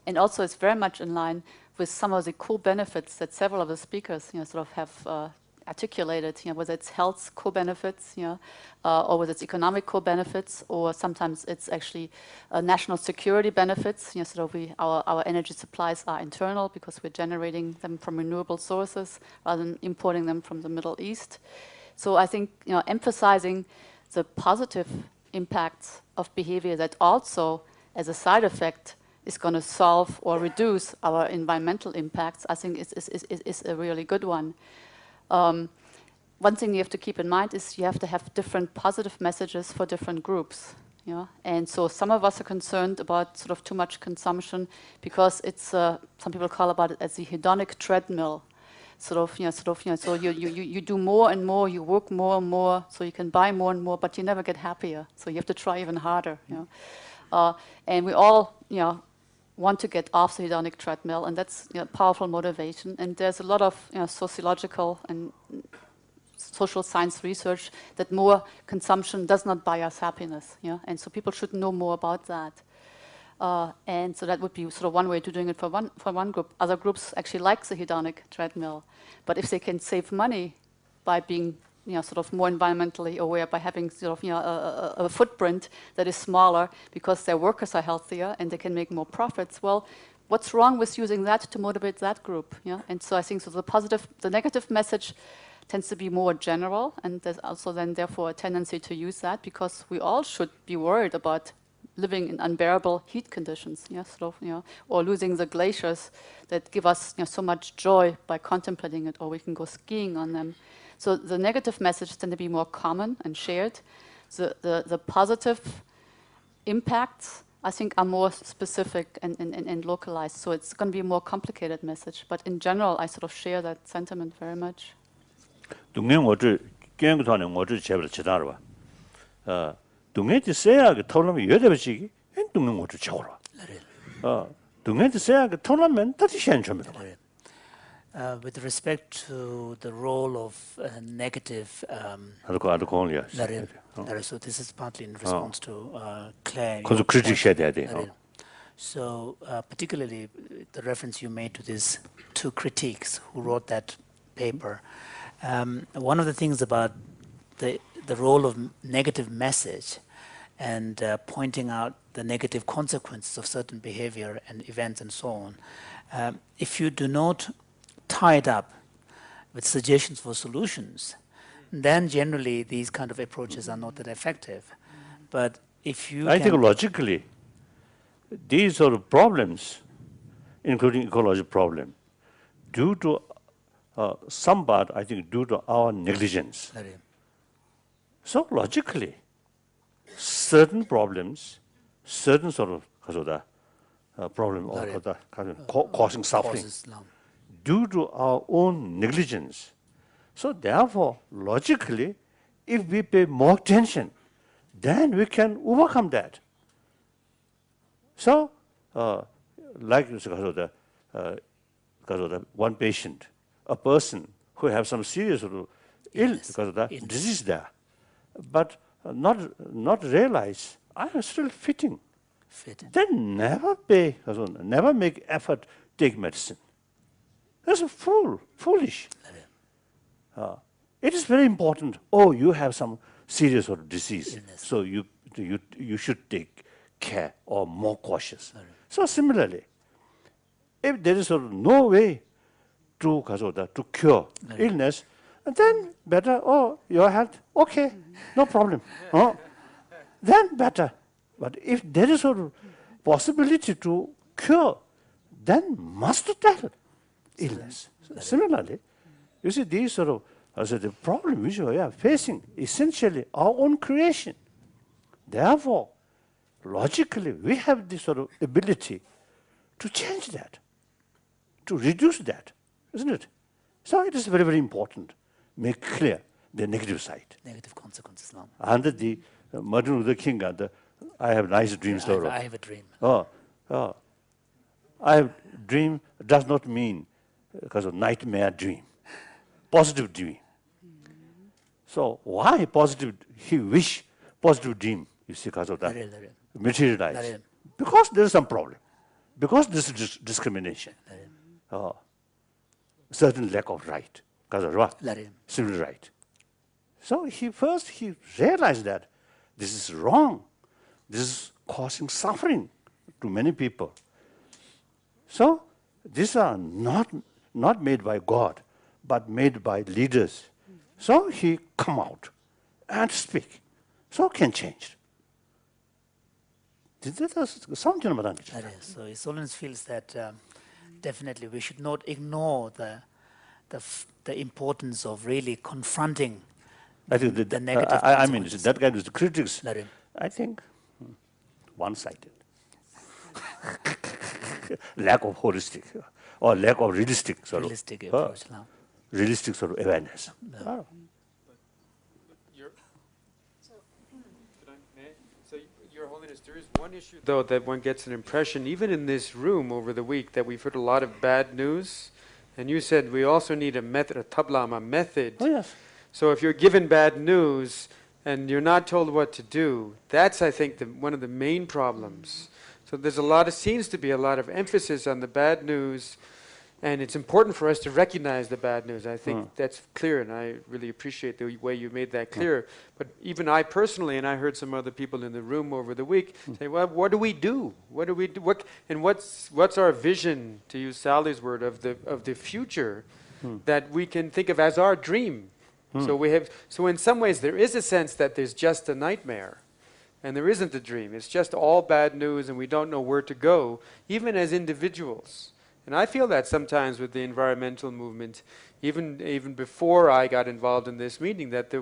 And also it's very much in line with some of the cool benefits that several of the speakers, you know, sort of have articulated, you know, whether it's health co-benefits, you know, or whether it's economic co-benefits, or sometimes it's actually national security benefits. You know, sort of our energy supplies are internal because we're generating them from renewable sources rather than importing them from the Middle East. So I think, you know, emphasizing the positive impacts of behavior that also, as a side effect, is going to solve or reduce our environmental impacts, I think is a really good one. One thing you have to keep in mind is you have to have different positive messages for different groups. You know? And so some of us are concerned about sort of too much consumption because it's, some people call about it as the hedonic treadmill. So you do more and more, you work more and more, so you can buy more and more, but you never get happier. So you have to try even harder. You know? And we all, you know, want to get off the hedonic treadmill, and that's, you know, powerful motivation. And there's a lot of, you know, sociological and social science research that more consumption does not buy us happiness. You know? And so people should know more about that. And so that would be sort of one way to doing it for one group. Other groups actually like the hedonic treadmill, but if they can save money by being, you know, sort of more environmentally aware, by having sort of, you know, a footprint that is smaller because their workers are healthier and they can make more profits, well, what's wrong with using that to motivate that group? Yeah? And so I think so the negative message tends to be more general, and there's also then therefore a tendency to use that because we all should be worried about living in unbearable heat conditions, yeah, sort of, you know, or losing the glaciers that give us, you know, so much joy by contemplating it, or we can go skiing on them. So the negative messages tend to be more common and shared. The positive impacts, I think, are more specific and localized. So it's going to be a more complicated message. But in general, I sort of share that sentiment very much. 동해지 세야게 털면 여대버지기 행동은 것을 쳐라. 동해지 세야게 털면 다시 현점이다. With respect to the role of negative so this is partly in response to Claire. So particularly the reference you made to these two critiques who wrote that paper. One of the things about the role of negative message and pointing out the negative consequences of certain behavior and events and so on, if you do not tie it up with suggestions for solutions, then generally these kind of approaches are not that effective. But if you I think logically, these sort of problems, including ecological problem, due to some part, I think, due to our negligence. So logically, certain problems, certain sort of problem or causing suffering due to our own negligence. So therefore, logically, if we pay more attention, then we can overcome that. So, like one patient, a person who have some serious ill because of that disease there, but not realize I am still fitting. Then never pay, never make effort to take medicine. That's a foolish. It is very important. Oh, you have some serious disease, so you should take care or more cautious. So similarly, if there is no way to cure illness, then better, oh, your health, okay, no problem. Then better. But if there is a possibility to cure, then must tell illness. Similarly, you see, these the problem which we are facing, essentially our own creation. Therefore, logically, we have this ability to change that, to reduce that, isn't it? So it is very, very important. Make clear the negative side. Negative consequences. And the Martin Luther King, I have nice dreams. I have a dream. I have dream does not mean because of nightmare dream, positive dream. So why positive? He wish positive dream. You see, because of that materialize. Because there is some problem. Because this is discrimination. Certain lack of right. Because of civil right. So he realized that this is wrong. This is causing suffering to many people. So these are not made by God, but made by leaders. So he come out and speak. So can change. So His Holiness feels that definitely we should not ignore the importance of really confronting I think the negative I mean, that kind of critics, I think, one-sided. Lack of holistic or lack of realistic approach. Realistic awareness. So, Your Holiness, there is one issue, though, that one gets an impression, even in this room over the week, that we've heard a lot of bad news. And you said we also need a method, a tablama method. Oh, yes. So if you're given bad news and you're not told what to do, that's, I think, one of the main problems. So seems to be a lot of emphasis on the bad news, and it's important for us to recognize the bad news. I think that's clear, and I really appreciate the way you made that clear. But even I personally, and I heard some other people in the room over the week say, well, what do we do? What do we do? What's our vision, to use Sally's word, of the future that we can think of as our dream? So in some ways there is a sense that there's just a nightmare. And there isn't a dream. It's just all bad news, and we don't know where to go, even as individuals. And I feel that sometimes with the environmental movement, even before I got involved in this meeting, that I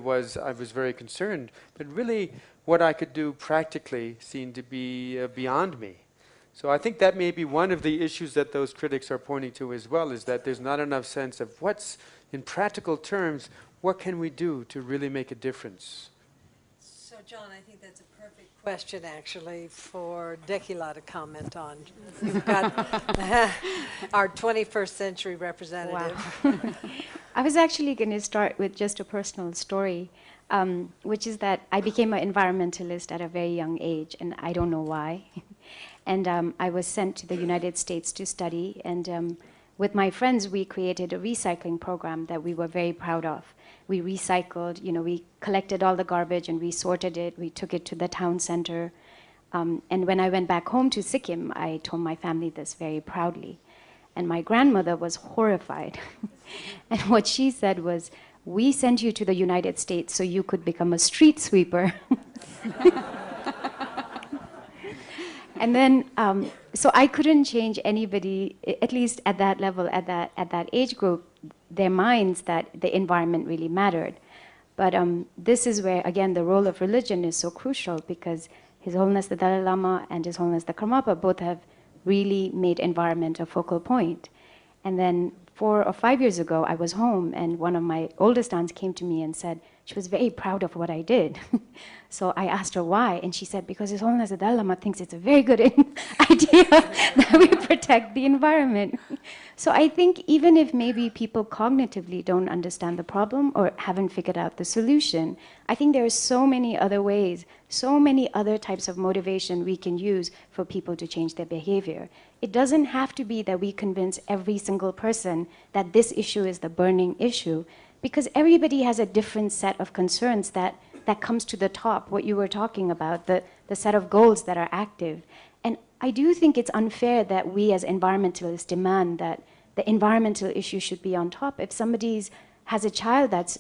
was very concerned. But really, what I could do practically seemed to be beyond me. So I think that may be one of the issues that those critics are pointing to as well, is that there's not enough sense of what's, in practical terms, what can we do to really make a difference? So, John, I think that's a perfect question, actually, for Dekila to comment on. You've got our 21st century representative. Wow. I was actually going to start with just a personal story, which is that I became an environmentalist at a very young age, and I don't know why. And I was sent to the United States to study, and with my friends, we created a recycling program that we were very proud of. We recycled, we collected all the garbage and we sorted it. We took it to the town center. And when I went back home to Sikkim, I told my family this very proudly. And my grandmother was horrified. And what she said was, we sent you to the United States so you could become a street sweeper. And then, so I couldn't change anybody, at least at that level, at that age group, their minds that the environment really mattered. But this is where, again, the role of religion is so crucial, because His Holiness the Dalai Lama and His Holiness the Karmapa both have really made environment a focal point. And then 4 or 5 years ago, I was home, and one of my oldest aunts came to me and said, she was very proud of what I did. So I asked her why, and she said, because His Holiness the Dalai Lama thinks it's a very good idea that we protect the environment. So I think even if maybe people cognitively don't understand the problem or haven't figured out the solution, I think there are so many other ways, so many other types of motivation we can use for people to change their behavior. It doesn't have to be that we convince every single person that this issue is the burning issue, because everybody has a different set of concerns that comes to the top, what you were talking about, the set of goals that are active. And I do think it's unfair that we as environmentalists demand that the environmental issue should be on top if somebody has a child that's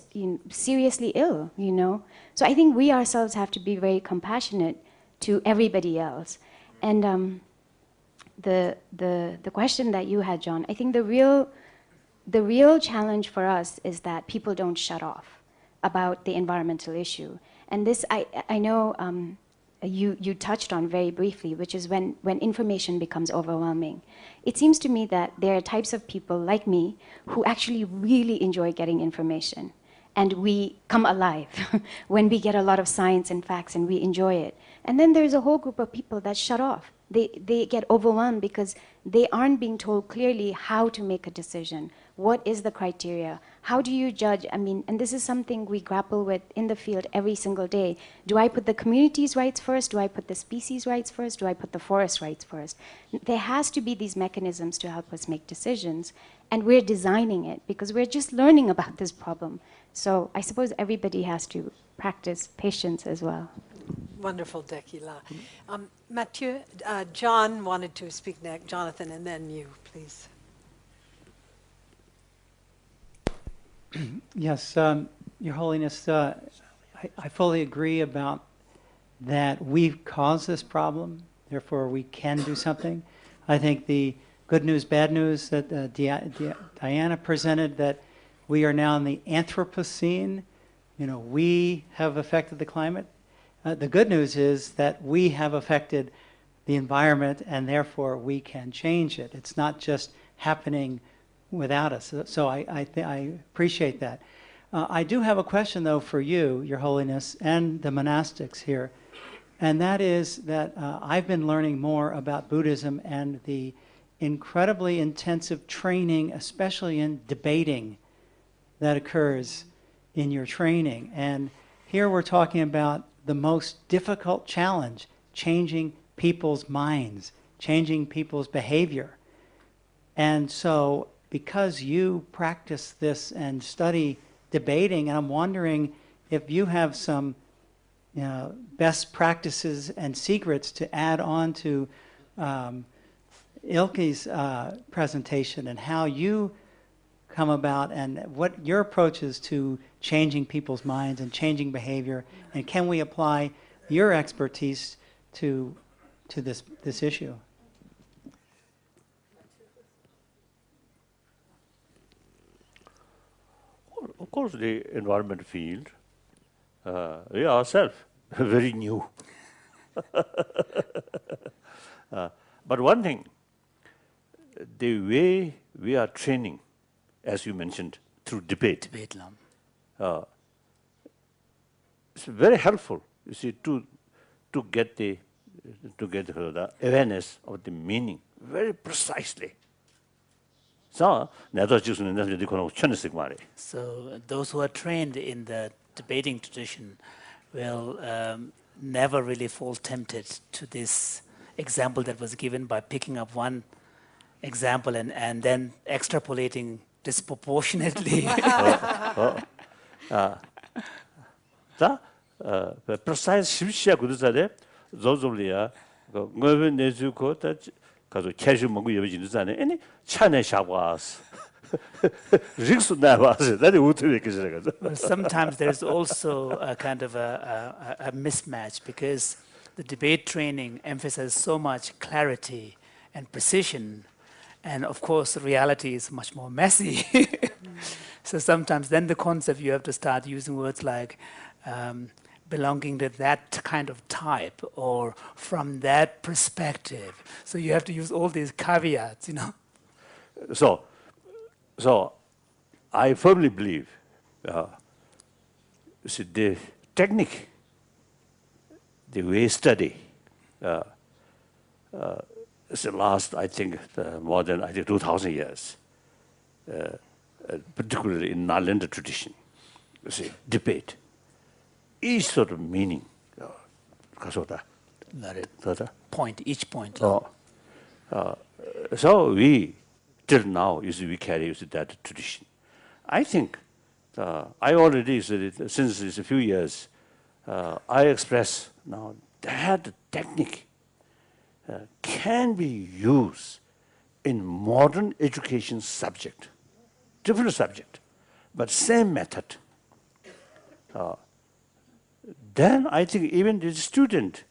seriously ill, So I think we ourselves have to be very compassionate to everybody else. And the question that you had, John, I think the real challenge for us is that people don't shut off about the environmental issue. And this, I know you touched on very briefly, which is when information becomes overwhelming. It seems to me that there are types of people like me who actually really enjoy getting information. And we come alive when we get a lot of science and facts and we enjoy it. And then there's a whole group of people that shut off. They get overwhelmed because they aren't being told clearly how to make a decision. What is the criteria? How do you judge? I mean, and this is something we grapple with in the field every single day. Do I put the community's rights first? Do I put the species' rights first? Do I put the forest rights first? There has to be these mechanisms to help us make decisions. And we're designing it because we're just learning about this problem. So I suppose everybody has to practice patience as well. Wonderful, Dekila. Mathieu, John wanted to speak next. Jonathan, and then you, please. Yes, Your Holiness, I fully agree about that we've caused this problem, therefore we can do something. I think the good news, bad news that Diana presented, that we are now in the Anthropocene, we have affected the climate. The good news is that we have affected the environment and therefore we can change it. It's not just happening without us. So I appreciate that. I do have a question though for you, Your Holiness, and the monastics here. And that is that I've been learning more about Buddhism and the incredibly intensive training, especially in debating, that occurs in your training. And here we're talking about the most difficult challenge, changing people's minds, changing people's behavior. And so because you practice this and study debating, and I'm wondering if you have some best practices and secrets to add on to Ilke's presentation and how you come about and what your approach is to changing people's minds and changing behavior, and can we apply your expertise to this issue? Of course, the environment field, we ourselves are very new. But one thing, the way we are training, as you mentioned, through debate, it's very helpful, you see, to get the awareness of the meaning very precisely. So those who are trained in the debating tradition will never really fall tempted to this example that was given by picking up one example and then extrapolating disproportionately. Precise shibshia kudusade zozolia ngobe nezuko ta kazo cashew mongu yebijin zane any chane shawas rigsu nawas that Well, sometimes there's also a kind of a mismatch because the debate training emphasizes so much clarity and precision, and of course reality is much more messy. So sometimes then the concept you have to start using words like belonging to that kind of type or from that perspective. So you have to use all these caveats, So I firmly believe you see, the technique, the way study, it's the last, I think, more than 2,000 years, particularly in Nalanda tradition, you see, debate, each sort of meaning, point, each point. So we, till now, you see, we carry that tradition. I think, I already said it, since it's a few years, I express now that technique can be used in modern education subject, different subject, but same method. Then I think even the student,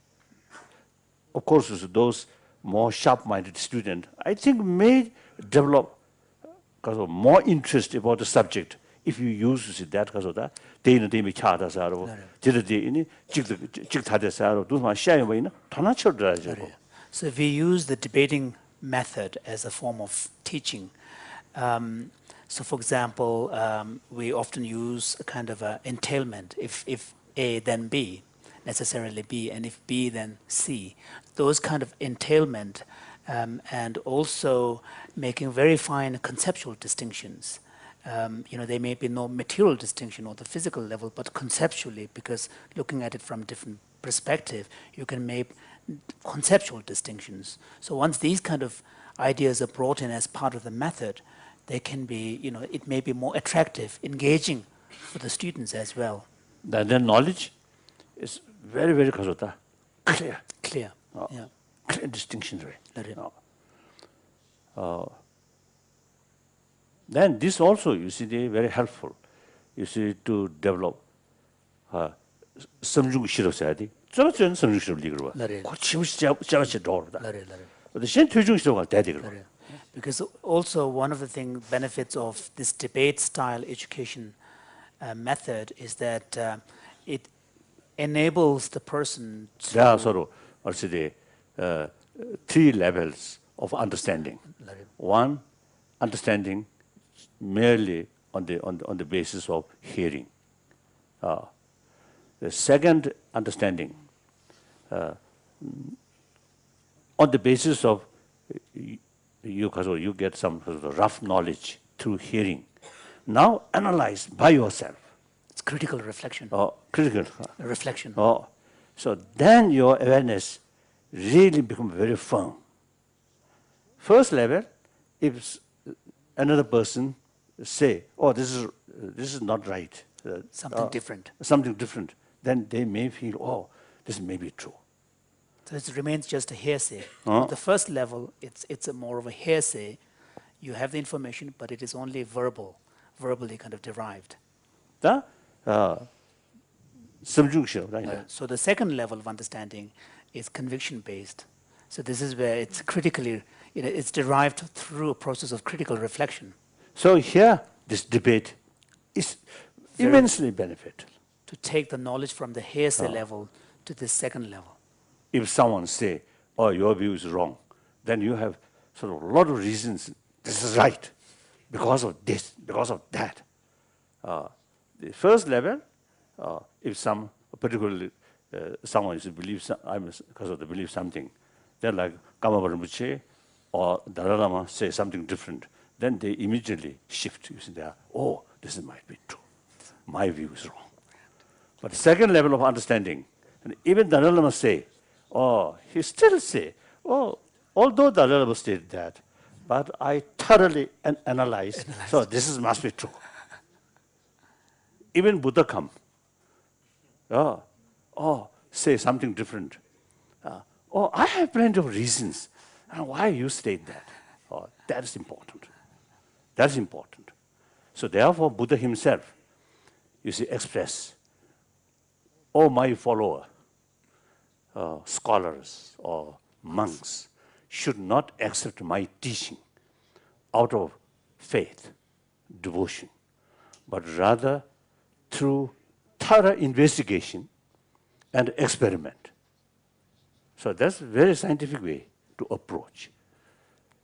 of course, those more sharp-minded student, I think may develop more interest about the subject if you use that because of that. So if we use the debating method as a form of teaching, so for example, we often use a kind of entailment. If A, then B, necessarily B, and if B, then C. Those kind of entailment and also making very fine conceptual distinctions. There may be no material distinction on the physical level, but conceptually, because looking at it from a different perspective, you can make conceptual distinctions. So once these kind of ideas are brought in as part of the method, they can be, it may be more attractive, engaging for the students as well. Then knowledge is very, very clear. Clear, yeah. Clear distinctions. Then this also, you see, they very helpful. You see, to develop samjung shiro sayadi. 저는 samjung shiro ligrwa. Because also one of the benefits of this debate style education method is that it enables the person to... There are sort of 3 levels of understanding. One, understanding merely on the basis of hearing. The second understanding on the basis of you get some sort of rough knowledge through hearing. Now analyze by yourself. It's critical reflection. Critical reflection. So then your awareness really becomes very firm. First level, if another person say, "Oh, this is not right," something different, then they may feel, "Oh, this may be true." So it remains just a hearsay. At the first level, it's a more of a hearsay. You have the information, but it is only verbally kind of derived. So the second level of understanding is conviction-based. So this is where it's critically, it's derived through a process of critical reflection. So here, this debate is immensely beneficial. To take the knowledge from the hearsay level to the second level. If someone say, "Oh, your view is wrong," then you have sort of a lot of reasons. This is right because of this, because of that. The first level, if particularly someone believes something, they're like Kama Barambuche or Dalai Lama say something different, then they immediately shift. You see, "Oh, this might be true. My view is wrong." But the second level of understanding, and even Dalai Lama say, he still say, although Dalai Lama stated that, but I thoroughly analyzed, so this must be true. Even Buddha come, say something different. I have plenty of reasons. And why you state that? That is important. That's important. So therefore, Buddha himself, express, my follower, scholars or monks should not accept my teaching out of faith, devotion, but rather through thorough investigation and experiment. So that's a very scientific way to approach.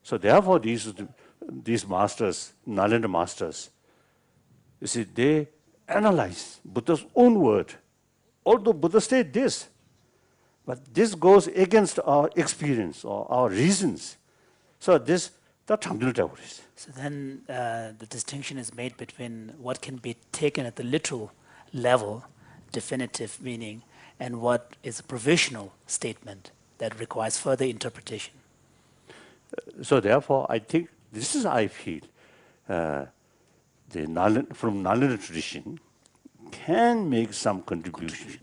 So therefore, these masters, Nalanda masters, they analyze Buddha's own word. Although Buddha said this, but this goes against our experience or our reasons. So this, the So then the distinction is made between what can be taken at the literal level, definitive meaning, and what is a provisional statement that requires further interpretation. So therefore, I think this is, I feel, from Nalanda tradition can make some contribution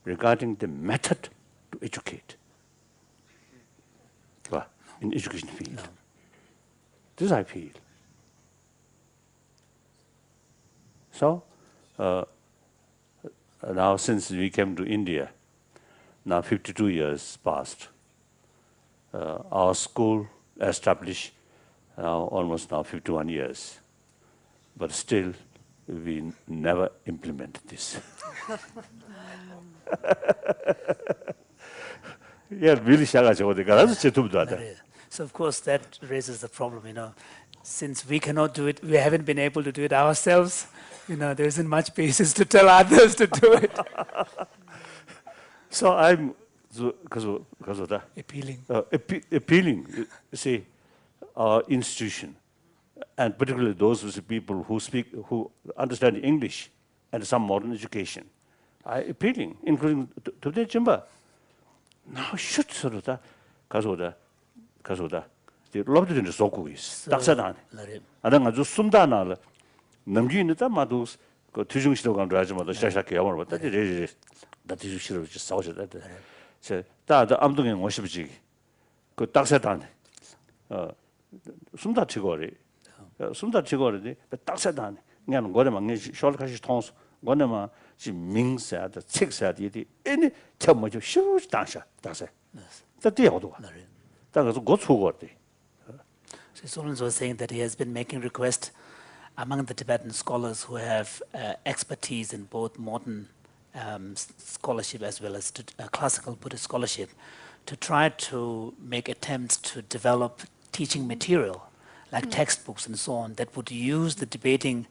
regarding the method to educate in education field. No. This I feel. So now since we came to India, now 52 years passed, our school established almost now 51 years, but still we never implemented this. Yeah, really. So of course that raises the problem, since we cannot do it, we haven't been able to do it ourselves, there isn't much basis to tell others to do it. So I'm, because of that, appealing, say, our institution, and particularly those people who understand English and some modern education, I appealing, including to the Jimba. Now should sort of that, because the lobby in the Sokuis, that's a done. I don't know, just Sundana, Namjin, the Madus, got teaching Stogan Rajama, the Shashaki, but that is just South. So that I'm doing worship jig. Good Taxatan. Sunda Chigori. Sunda Chigori, but Taxatan. Yan Godama, Sholkash Tons, Gondama, she Ming said, the six said, any tell much of huge dancer. That's it. That the other one. That was good for the. So Solons was saying that he has been making requests among the Tibetan scholars who have expertise in both modern scholarship as well as classical Buddhist scholarship, to try to make attempts to develop teaching material like textbooks and so on that would use the debating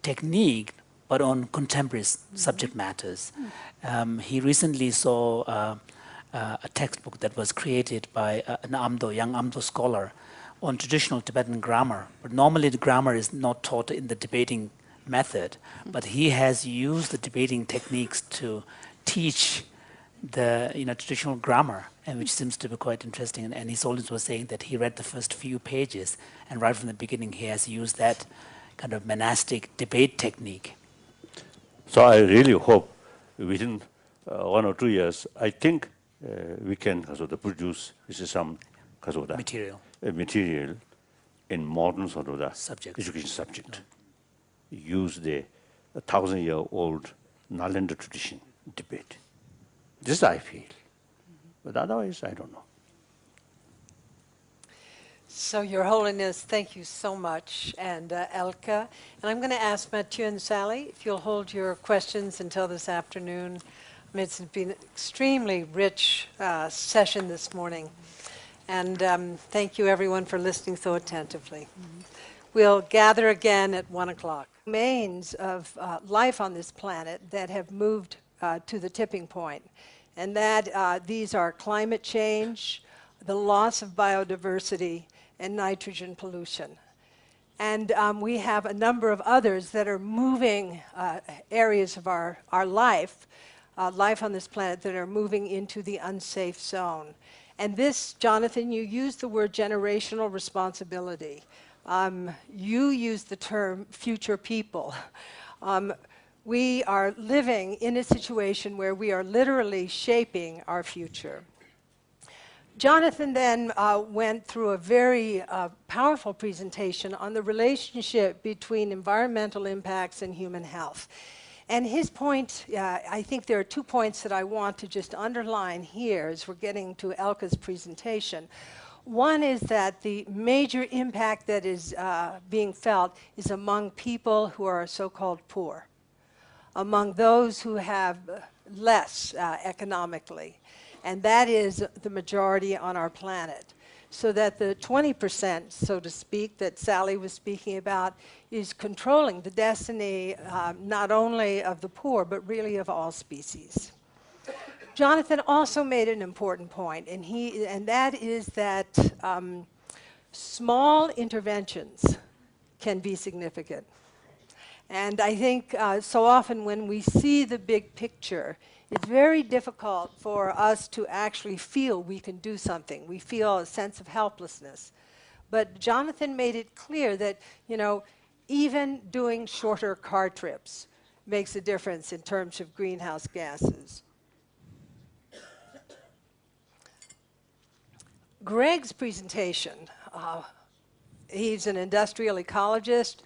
technique but on contemporary subject matters. He recently saw a textbook that was created by an young Amdo scholar on traditional Tibetan grammar, but normally the grammar is not taught in the debating method, but he has used the debating techniques to teach the traditional grammar, and which seems to be quite interesting. And he always was saying that he read the first few pages, and right from the beginning he has used that kind of monastic debate technique. So I really hope within 1 or 2 years, I think we can produce some material in modern sort of the education subject. Use the 1,000-year-old Nalanda tradition debate. This I feel, but otherwise I don't know. So, Your Holiness, thank you so much, and Elke. And I'm going to ask Mathieu and Sally if you'll hold your questions until this afternoon. I mean, it's been an extremely rich session this morning. And thank you, everyone, for listening so attentively. We'll gather again at 1 o'clock. Remains of life on this planet that have moved to the tipping point, and that these are climate change, the loss of biodiversity, and nitrogen pollution. And we have a number of others that are moving areas of our life on this planet that are moving into the unsafe zone. And this, Jonathan, you used the word generational responsibility. You used the term future people. We are living in a situation where we are literally shaping our future. Jonathan then went through a very powerful presentation on the relationship between environmental impacts and human health. And his point, I think there are 2 points that I want to just underline here as we're getting to Elke's presentation. One is that the major impact that is being felt is among people who are so-called poor, among those who have less economically. And that is the majority on our planet. so that the 20%, so to speak, that Sally was speaking about is controlling the destiny not only of the poor, but really of all species. Jonathan also made an important point, and that is that small interventions can be significant. And I think so often when we see the big picture, it's very difficult for us to actually feel we can do something. We feel a sense of helplessness. But Jonathan made it clear that, you know, even doing shorter car trips makes a difference in terms of greenhouse gases. Greg's presentation, he's an industrial ecologist,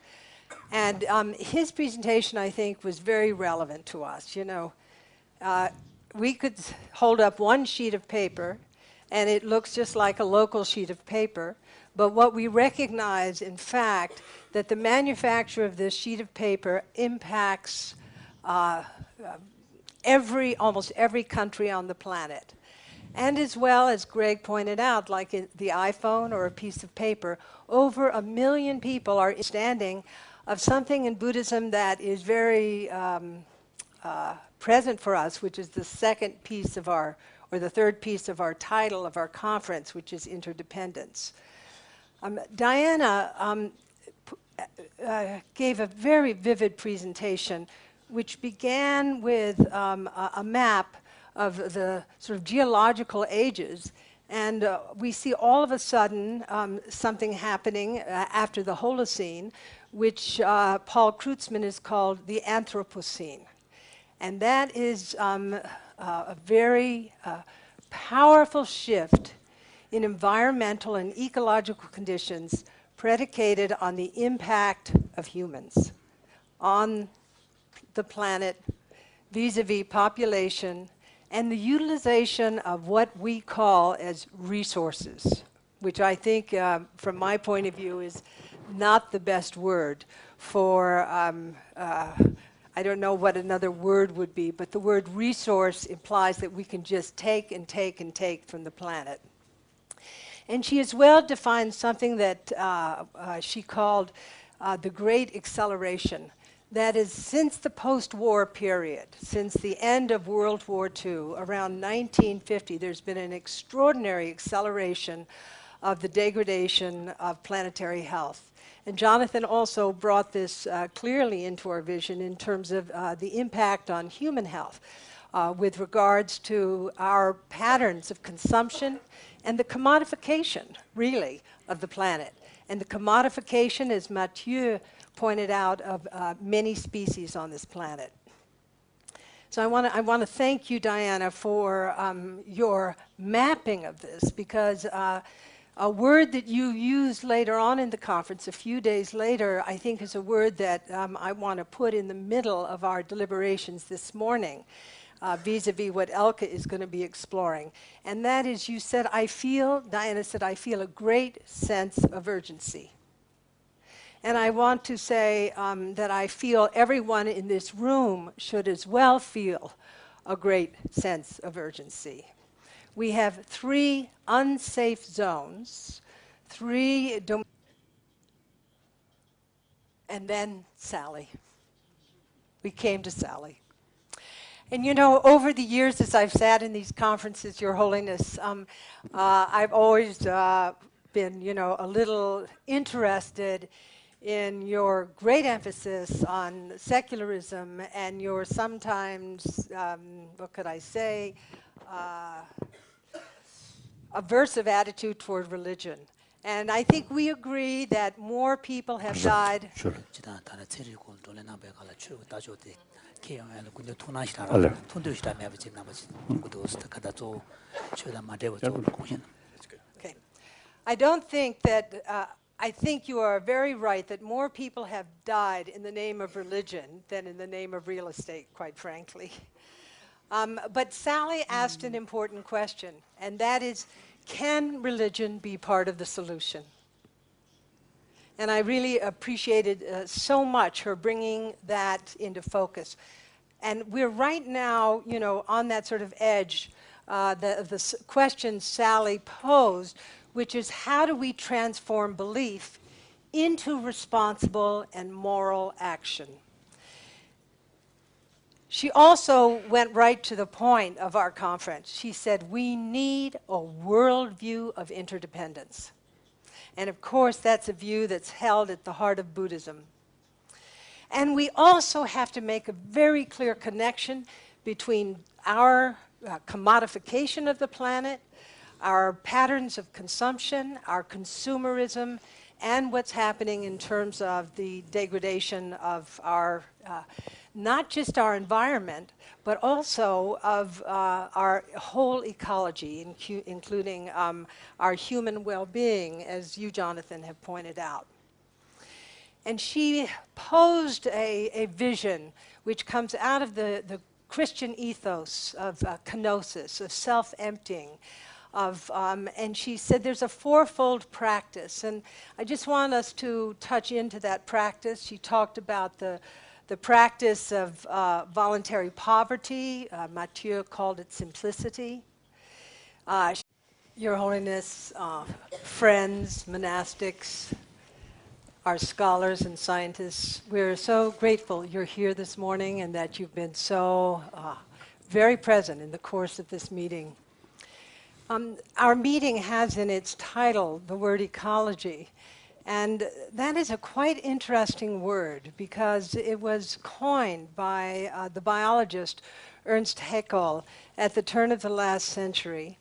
and his presentation, I think, was very relevant to us. You know, we could hold up one sheet of paper, and it looks just like a local sheet of paper, but what we recognize, in fact, that the manufacture of this sheet of paper impacts almost every country on the planet. And as well, as Greg pointed out, like in the iPhone or a piece of paper, over 1 million people are understanding of something in Buddhism that is very present for us, which is the second piece of our, or the third piece of our title of our conference, which is Interdependence. Diana gave a very vivid presentation, which began with a map of the sort of geological ages. And we see all of a sudden something happening after the Holocene, which Paul Kreutzmann has called the Anthropocene. And that is a very powerful shift in environmental and ecological conditions predicated on the impact of humans on the planet vis-a-vis population and the utilization of what we call as resources, which I think, from my point of view, is not the best word for, I don't know what another word would be, but the word resource implies that we can just take and take and take from the planet. And she as well defined something that she called the Great Acceleration. That is, since the post-war period, since the end of World War II, around 1950, there's been an extraordinary acceleration of the degradation of planetary health. And Jonathan also brought this clearly into our vision in terms of the impact on human health with regards to our patterns of consumption and the commodification, really, of the planet. And the commodification, as Mathieu pointed out, of many species on this planet. So I want to thank you, Diana, for your mapping of this, because a word that you used later on in the conference, a few days later, I think is a word that I want to put in the middle of our deliberations this morning, vis-a-vis what Elke is going to be exploring. And that is, you said, Diana said, I feel a great sense of urgency. And I want to say that I feel everyone in this room should as well feel a great sense of urgency. We have 3 unsafe zones, 3 and then Sally. We came to Sally. And you know, over the years as I've sat in these conferences, Your Holiness, I've always been, you know, a little interested in your great emphasis on secularism and your sometimes, what could I say, aversive attitude toward religion. And I think we agree that more people have died. Sure. Okay. I don't think that, I think you are very right that more people have died in the name of religion than in the name of real estate, quite frankly. But Sally asked an important question, and that is, can religion be part of the solution? And I really appreciated so much her bringing that into focus. And we're right now, you know, on that sort of edge. The question Sally posed which is how do we transform belief into responsible and moral action. She also went right to the point of our conference. She said, we need a worldview of interdependence. And of course, that's a view that's held at the heart of Buddhism. And we also have to make a very clear connection between our commodification of the planet, our patterns of consumption, our consumerism, and what's happening in terms of the degradation of our, not just our environment, but also of our whole ecology, including our human well-being, as you, Jonathan, have pointed out. And she posed a vision which comes out of the Christian ethos of kenosis, of self-emptying, and she said there's a fourfold practice. And I just want us to touch into that practice. She talked about the practice of voluntary poverty. Mathieu called it simplicity. Your Holiness, friends, monastics, our scholars and scientists, we're so grateful you're here this morning and that you've been so very present in the course of this meeting. Our meeting has in its title the word ecology, and that is a quite interesting word because it was coined by the biologist Ernst Haeckel at the turn of the last century,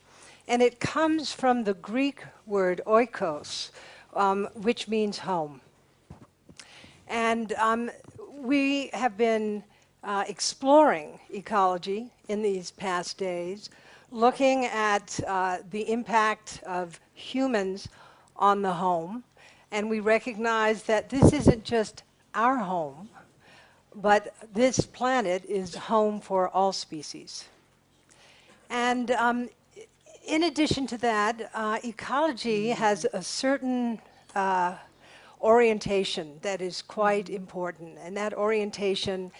and it comes from the Greek word oikos, which means home. And we have been exploring ecology in these past days, looking at the impact of humans on the home. And we recognize that this isn't just our home, but this planet is home for all species. And in addition to that, ecology has a certain orientation that is quite important, and that orientation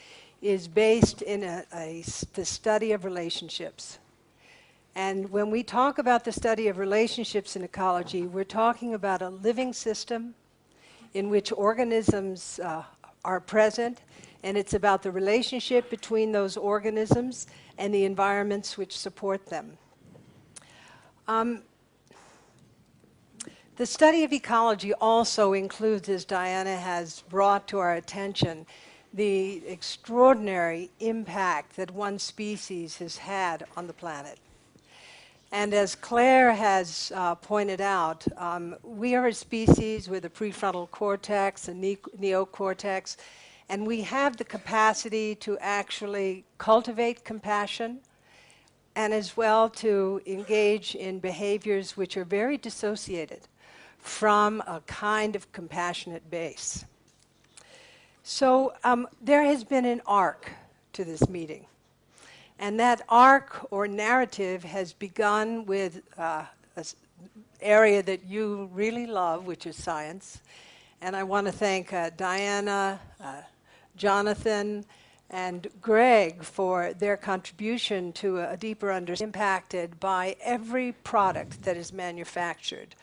is based in the study of relationships. And when we talk about the study of relationships in ecology, we're talking about a living system in which organisms are present, and it's about the relationship between those organisms and the environments which support them. The study of ecology also includes, as Diana has brought to our attention, the extraordinary impact that one species has had on the planet. And as Claire has pointed out, we are a species with a prefrontal cortex, a neocortex, and we have the capacity to actually cultivate compassion and as well to engage in behaviors which are very dissociated from a kind of compassionate base. So there has been an arc to this meeting. And that arc or narrative has begun with an area that you really love, which is science. And I want to thank Diana, Jonathan, and Greg for their contribution to a deeper understanding impacted by every product that is manufactured.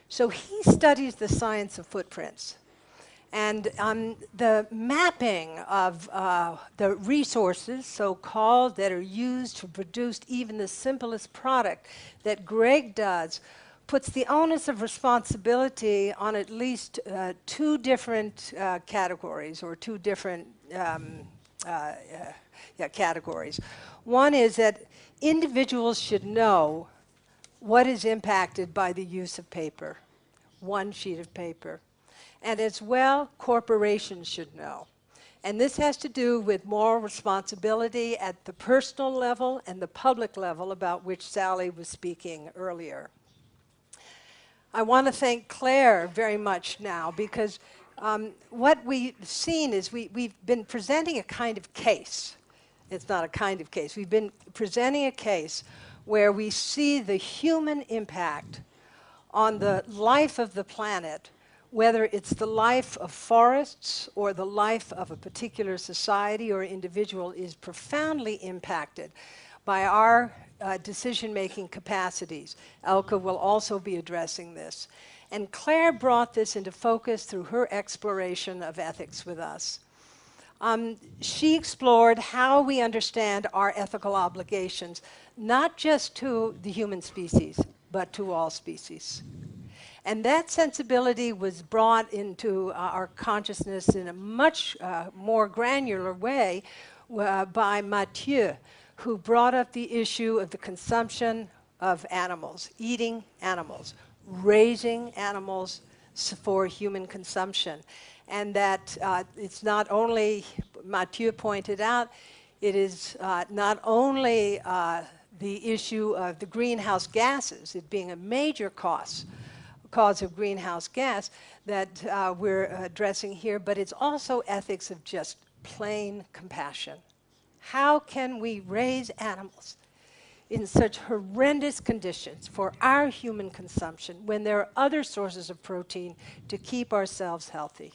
So he studies the science of footprints. And the mapping of the resources, so-called, that are used to produce even the simplest product that Greg does, puts the onus of responsibility on at least two different categories, or two different categories. One is that individuals should know what is impacted by the use of paper, one sheet of paper. And as well, corporations should know. And this has to do with moral responsibility at the personal level and the public level, about which Sally was speaking earlier. I want to thank Claire very much now, because what we've seen is we've been presenting a kind of case. It's not a kind of case. We've been presenting a case where we see the human impact on the life of the planet, whether it's the life of forests or the life of a particular society or individual, is profoundly impacted by our decision-making capacities. Elke will also be addressing this. And Claire brought this into focus through her exploration of ethics with us. She explored how we understand our ethical obligations, not just to the human species, but to all species. And that sensibility was brought into our consciousness in a much more granular way by Mathieu, who brought up the issue of the consumption of animals, eating animals, raising animals for human consumption. And that it's not only, Mathieu pointed out, it is not only the issue of the greenhouse gases, it being a major cause of greenhouse gas that we're addressing here, but it's also ethics of just plain compassion. How can we raise animals in such horrendous conditions for our human consumption when there are other sources of protein to keep ourselves healthy?